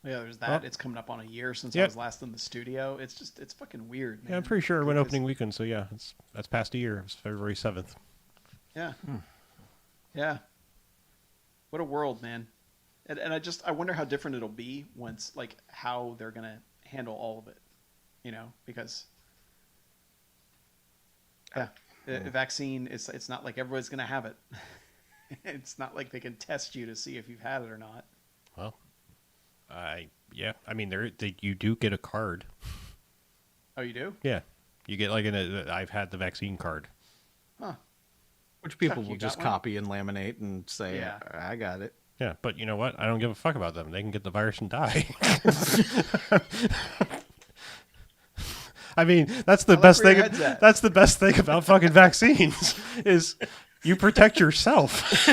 Yeah, there's that. Oh. It's coming up on a year since I Yep. was last in the studio. It's fucking weird, man. Yeah, I'm pretty sure it went Because- opening weekend. So yeah, that's past a year. It was February 7th. Yeah. Yeah. What a world, man. And I wonder how different it'll be once, like, how they're going to handle all of it, you know, because the vaccine, it's not like everybody's going to have it. It's not like they can test you to see if you've had it or not. Well, I mean, you do get a card. Oh, you do? Yeah, you get like I've had the vaccine card. Huh. Which people Chuck, will you just got one? copy and laminate and say, Yeah. I got it. Yeah, but you know what? I don't give a fuck about them. They can get the virus and die. I mean, that's the I like best where thing. your head's at. That's the best thing about fucking vaccines is you protect yourself.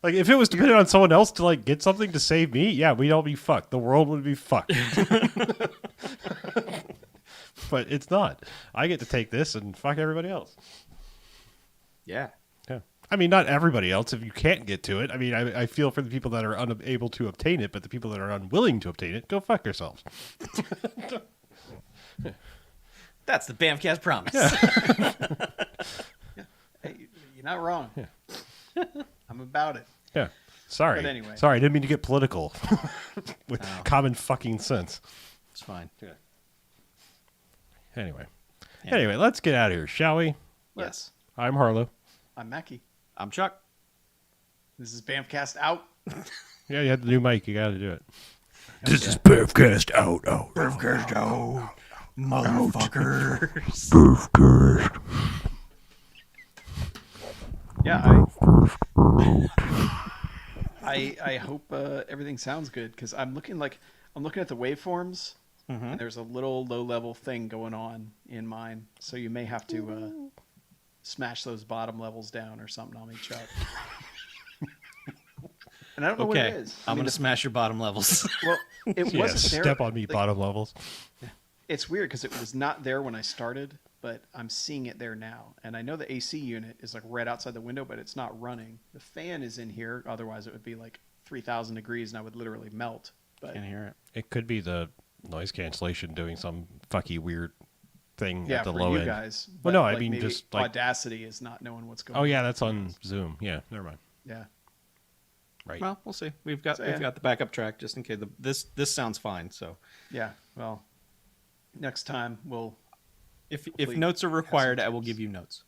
like if it was dependent on someone else to like get something to save me, yeah, we'd all be fucked. The world would be fucked. But it's not. I get to take this and fuck everybody else. Yeah. Yeah. I mean, not everybody else if you can't get to it. I mean, I feel for the people that are unable to obtain it, but the people that are unwilling to obtain it, go fuck yourselves. That's the BMFcast promise. Hey, you're not wrong. Yeah. I'm about it. Yeah. Sorry. But anyway. Sorry, I didn't mean to get political with common fucking sense. It's fine. Yeah. Anyway. Yeah. Anyway, let's get out of here, shall we? Yes. I'm Harlow. I'm Mackie. I'm Chuck. This is BAMFcast out. Yeah, you had the new mic. You got to do it. This is BMFcast out. BMFcast out. Motherfuckers. Yeah, I hope everything sounds good because I'm looking at the waveforms. And there's a little low level thing going on in mine, so you may have to smash those bottom levels down or something on me, Chuck. And I don't know what it is. I'm going to smash your bottom levels. Well, it Yeah, wasn't there. step on me, like, bottom levels. It's weird because it was not there when I started, but I'm seeing it there now. And I know the AC unit is like right outside the window, but it's not running. The fan is in here. Otherwise, it would be like 3,000 degrees and I would literally melt. But Can't hear it. It could be the noise cancellation doing some fucky weird thing yeah, at the for low you end. guys. Well, But, no, I like, mean maybe just like, Audacity is not knowing what's going on. oh yeah, that's on Zoom. Yeah, never mind. Yeah. Right. Well, we'll see. We've got So, we've yeah. got the backup track just in case. This sounds fine. So Yeah. Well, next time we'll. if Hopefully notes are required, some I will tips. give you notes.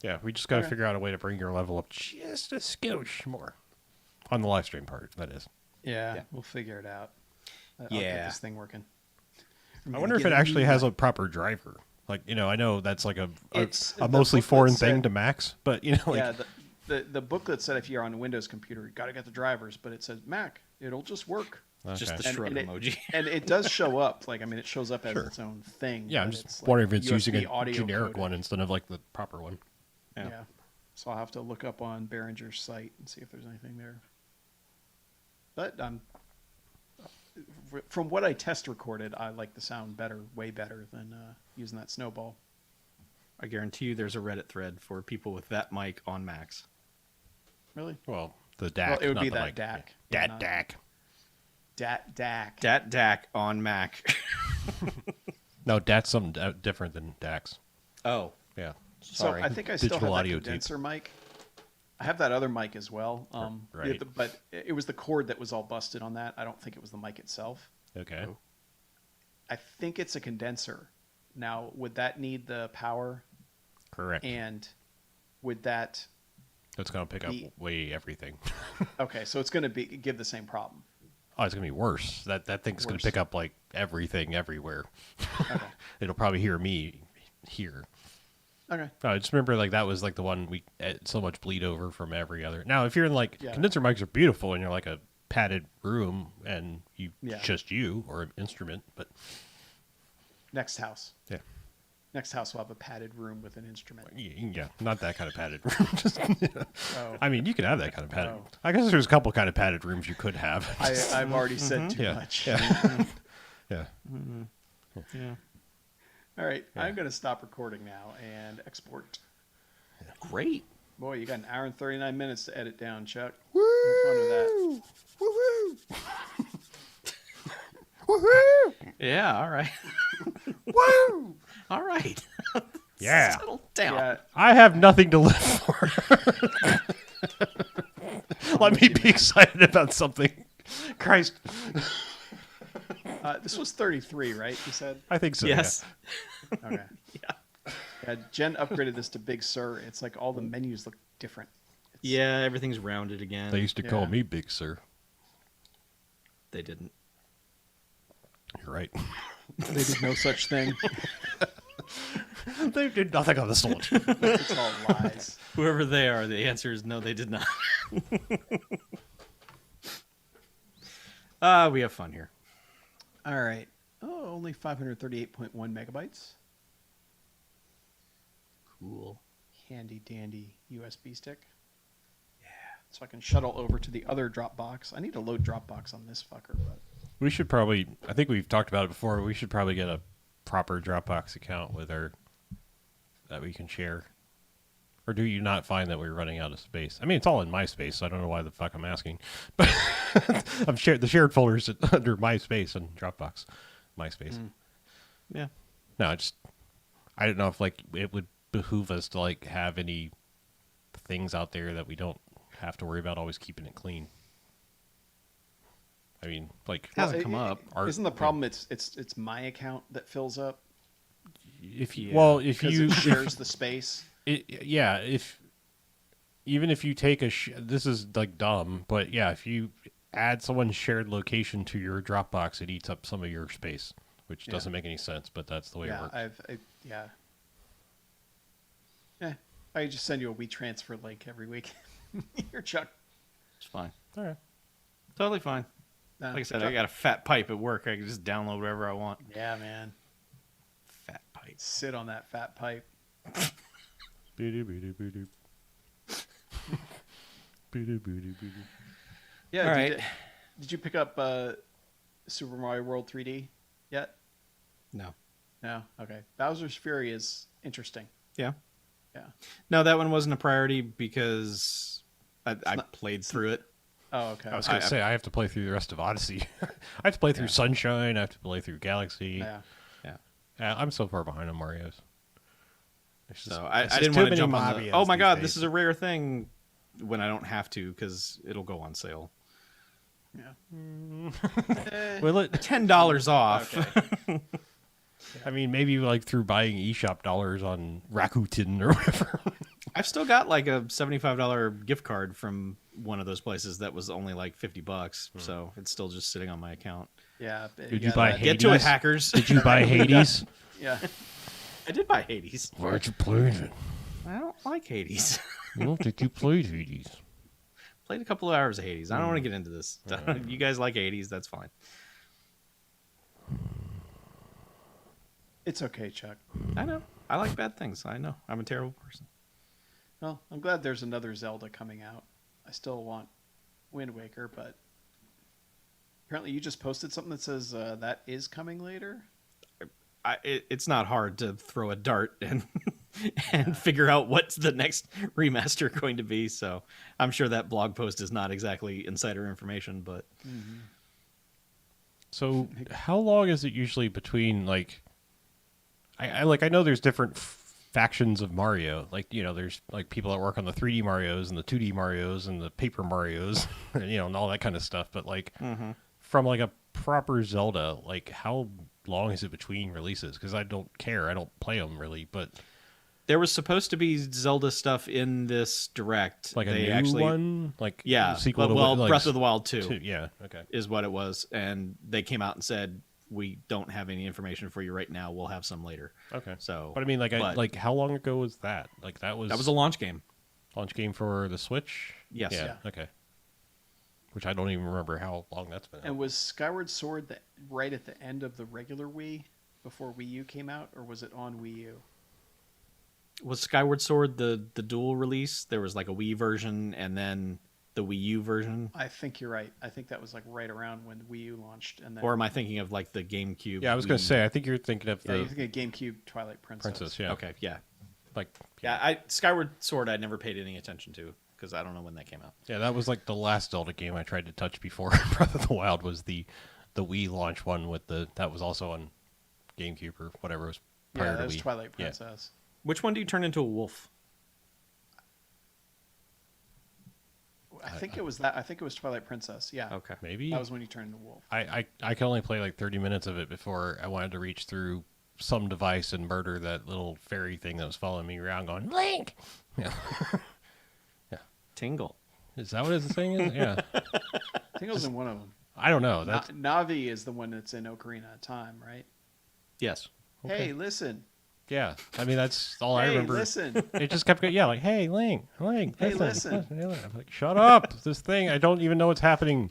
Yeah, we just got to Okay. figure out a way to bring your level up just a skosh more on the live stream part. That is. Yeah, Yeah. we'll figure it out. I'll Yeah. get this thing working. I wonder if it actually has a proper driver. Like, you know, I know that's like a It's- a the mostly booklet foreign said- thing to Macs, but you know, like, Yeah, the booklet said if you're on a Windows computer, you got to get the drivers, but it says Mac. It'll just work. Just okay. the shrug and emoji. And it does show up. Like, I mean, it shows up as Sure. its own thing. yeah, I'm but just it's wondering like if it's using USB a audio generic coded. one instead of like the proper one. Yeah. Yeah. So I'll have to look up on Behringer's site and see if there's anything there. But from what I test recorded, I like the sound better, way better than using that snowball. I guarantee you, there's a Reddit thread for people with that mic on Macs. Really? Well, the DAC. Well, it would not be the that mic. DAC. Yeah. Yeah, not- DAC. DAC. Dat DAC on Mac. No, DAC's something different than DACs. Oh, Yeah. sorry. So I think I still have Digital that audio tape. condenser mic. I have that other mic as well. Right. yeah, but it was the cord that was all busted on that. I don't think it was the mic itself. Okay. Oh. I think it's a condenser. Now, would that need the power? Correct. And would that? That's going to pick up the- way everything. Okay, so it's going to give the same problem. Oh, it's going to be worse. That thing's going Worse. to pick up like everything everywhere. Okay. It'll probably hear me here. Okay. I just remember like that was like the one we had so much bleed over from every other. Now, if you're in like Yeah. condenser mics are beautiful and you're like a padded room and Yeah. just you or an instrument, but Next house. yeah. Next house will have a padded room with an instrument. Yeah, not that kind of padded room. Just, Oh. I mean, you could have that kind of padded. Oh. I guess there's a couple kind of padded rooms you could have. I've already said too yeah, much. yeah, yeah. Yeah. All right, Yeah. I'm going to stop recording now and export. Great. Boy, you got an hour and 39 minutes to edit down, Chuck. Have fun with that. Woo! Woohoo! Yeah. All right. Woo! All right. Yeah. Settle down. Yeah, I have nothing to live for. Let me be excited about something. Christ. this was 33, right? You said. I think so. Yes. Okay. Yeah. Jen upgraded this to Big Sur. It's like all the menus look different. It's, Yeah. Everything's rounded again. Yeah. They used to call Yeah. me Big Sir. They didn't. You're right. They did no such thing. They did nothing on the salt. It's all lies. Whoever they are, the answer is no, they did not. We have fun here. All right. Oh, only 538.1 megabytes. Cool. Handy dandy USB stick. Yeah. So I can shuttle over to the other Dropbox. I need to load Dropbox on this fucker, but We should probably, I think we've talked about it before, we should probably get a proper Dropbox account with our, that we can share. Or do you not find that we're running out of space? I mean, it's all in MySpace, so I don't know why the fuck I'm asking. But the shared folders under MySpace and Dropbox. MySpace. Yeah. No, I don't know if like it would behoove us to like have any things out there that we don't have to worry about always keeping it clean. I mean, like Hasn't come up. Isn't the problem it's my account that fills up? if you Yeah, if Because you it shares the space. Even if you take this is like dumb, but yeah, if you add someone's shared location to your Dropbox, it eats up some of your space, which Yeah. doesn't make any sense, but that's the way it Yeah, works. I just send you a WeTransfer link every week. Here, Chuck. It's fine. All right. Totally fine. Nah, Like I said, Chuck- I got a fat pipe at work. I can just download whatever I want. Yeah, man. Fat pipe. Sit on that fat pipe. Boo-doo-boo-doo-boo-doo. Boo-doo-boo-doo-boo-doo. Yeah. All right. Did you pick up Super Mario World 3D yet? No. No. Okay. Bowser's Fury is interesting. Yeah. Yeah. No, that one wasn't a priority because I played through it. Oh, okay. I was going to say, I have to play through the rest of Odyssey. I have to play through Sunshine. I have to play through Galaxy. Yeah. I'm so far behind on Mario's. So I didn't want to jump on the, oh my god, this is a rare thing when I don't have to because it'll go on sale. Yeah. Will it? $10 off. Okay. I mean, maybe like through buying eShop dollars on Rakuten or whatever. I've still got like a $75 gift card from one of those places that was only like $50, so it's still just sitting on my account. Yeah. Did you buy Get to it, Hades? hackers. Did you buy Hades? Yeah. I did buy Hades. Why'd you play it? I don't like Hades. Well, did you play Hades? Played a couple of hours of Hades. I don't want to get into this. You guys like Hades, that's fine. It's okay, Chuck. I know. I like bad things. I know. I'm a terrible person. Well, I'm glad there's another Zelda coming out. I still want Wind Waker, but apparently you just posted something that says that is coming later. It's not hard to throw a dart and figure out what's the next remaster going to be. So I'm sure that blog post is not exactly insider information, but So, how long is it usually between like? I know there's different factions of Mario. Like there's like people that work on the 3D Marios and the 2D Marios and the Paper Marios, and all that kind of stuff. But like from like a proper Zelda, like how long is it between releases? Because I don't care. I don't play them really, but there was supposed to be Zelda stuff in this direct. like they a new one, like yeah, sequel well, to like, Breath of the Wild 2 yeah, okay. is what it was, and they came out and said we don't have any information for you right now. We'll have some later. Okay. So, But I mean, like how long ago was that? Like that was a launch game. launch game for the Switch. Yes. Yeah. Yeah. Okay. Which I don't even remember how long that's been. And was Skyward Sword right at the end of the regular Wii before Wii U came out, or was it on Wii U? Was Skyward Sword the dual release? There was like a Wii version and then the Wii U version. I think you're right. I think that was like right around when Wii U launched, and then. Or am I thinking of like the GameCube? Yeah, I was going to say. I think you're thinking of Yeah, the you think of GameCube Twilight Princess. Yeah. Okay, yeah. Like. Yeah, Skyward Sword I never paid any attention to because I don't know when that came out. Yeah, that was like the last Zelda game I tried to touch before Breath of the Wild was the Wii launch one with that was also on GameCube or whatever it was prior Yeah, to that was Wii. Twilight Princess. Which one do you turn into a wolf? I think it was that. I think it was Twilight Princess. Yeah. Okay. Maybe That was when you turned into wolf. I could only play like 30 minutes of it before I wanted to reach through some device and murder that little fairy thing that was following me around going, Link! Yeah. Tingle. Is that what his thing is? Yeah. Tingle's in one of them. I don't know. That's Navi is the one that's in Ocarina of Time, right? Yes. Okay. Hey, listen. yeah. I mean, that's all I Hey, remember. listen. It just kept going, yeah, like, hey, Link, Hey, listen. I'm like, shut up. This thing, I don't even know what's happening.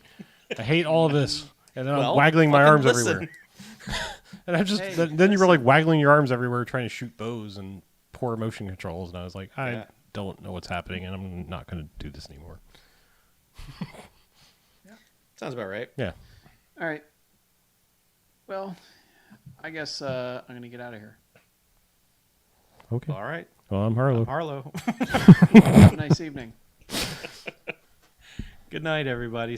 I hate all of this. And then I'm waggling my fucking arms listen. everywhere. And I just, Hey, then you were like waggling your arms everywhere trying to shoot bows and poor motion controls. And I was like, I Yeah. don't know what's happening and I'm not going to do this anymore. Sounds about right. Yeah. All right. Well, I guess I'm going to get out of here. Okay. All right. Well, I'm Harlow. Harlow. Have a nice evening. Good night, everybody.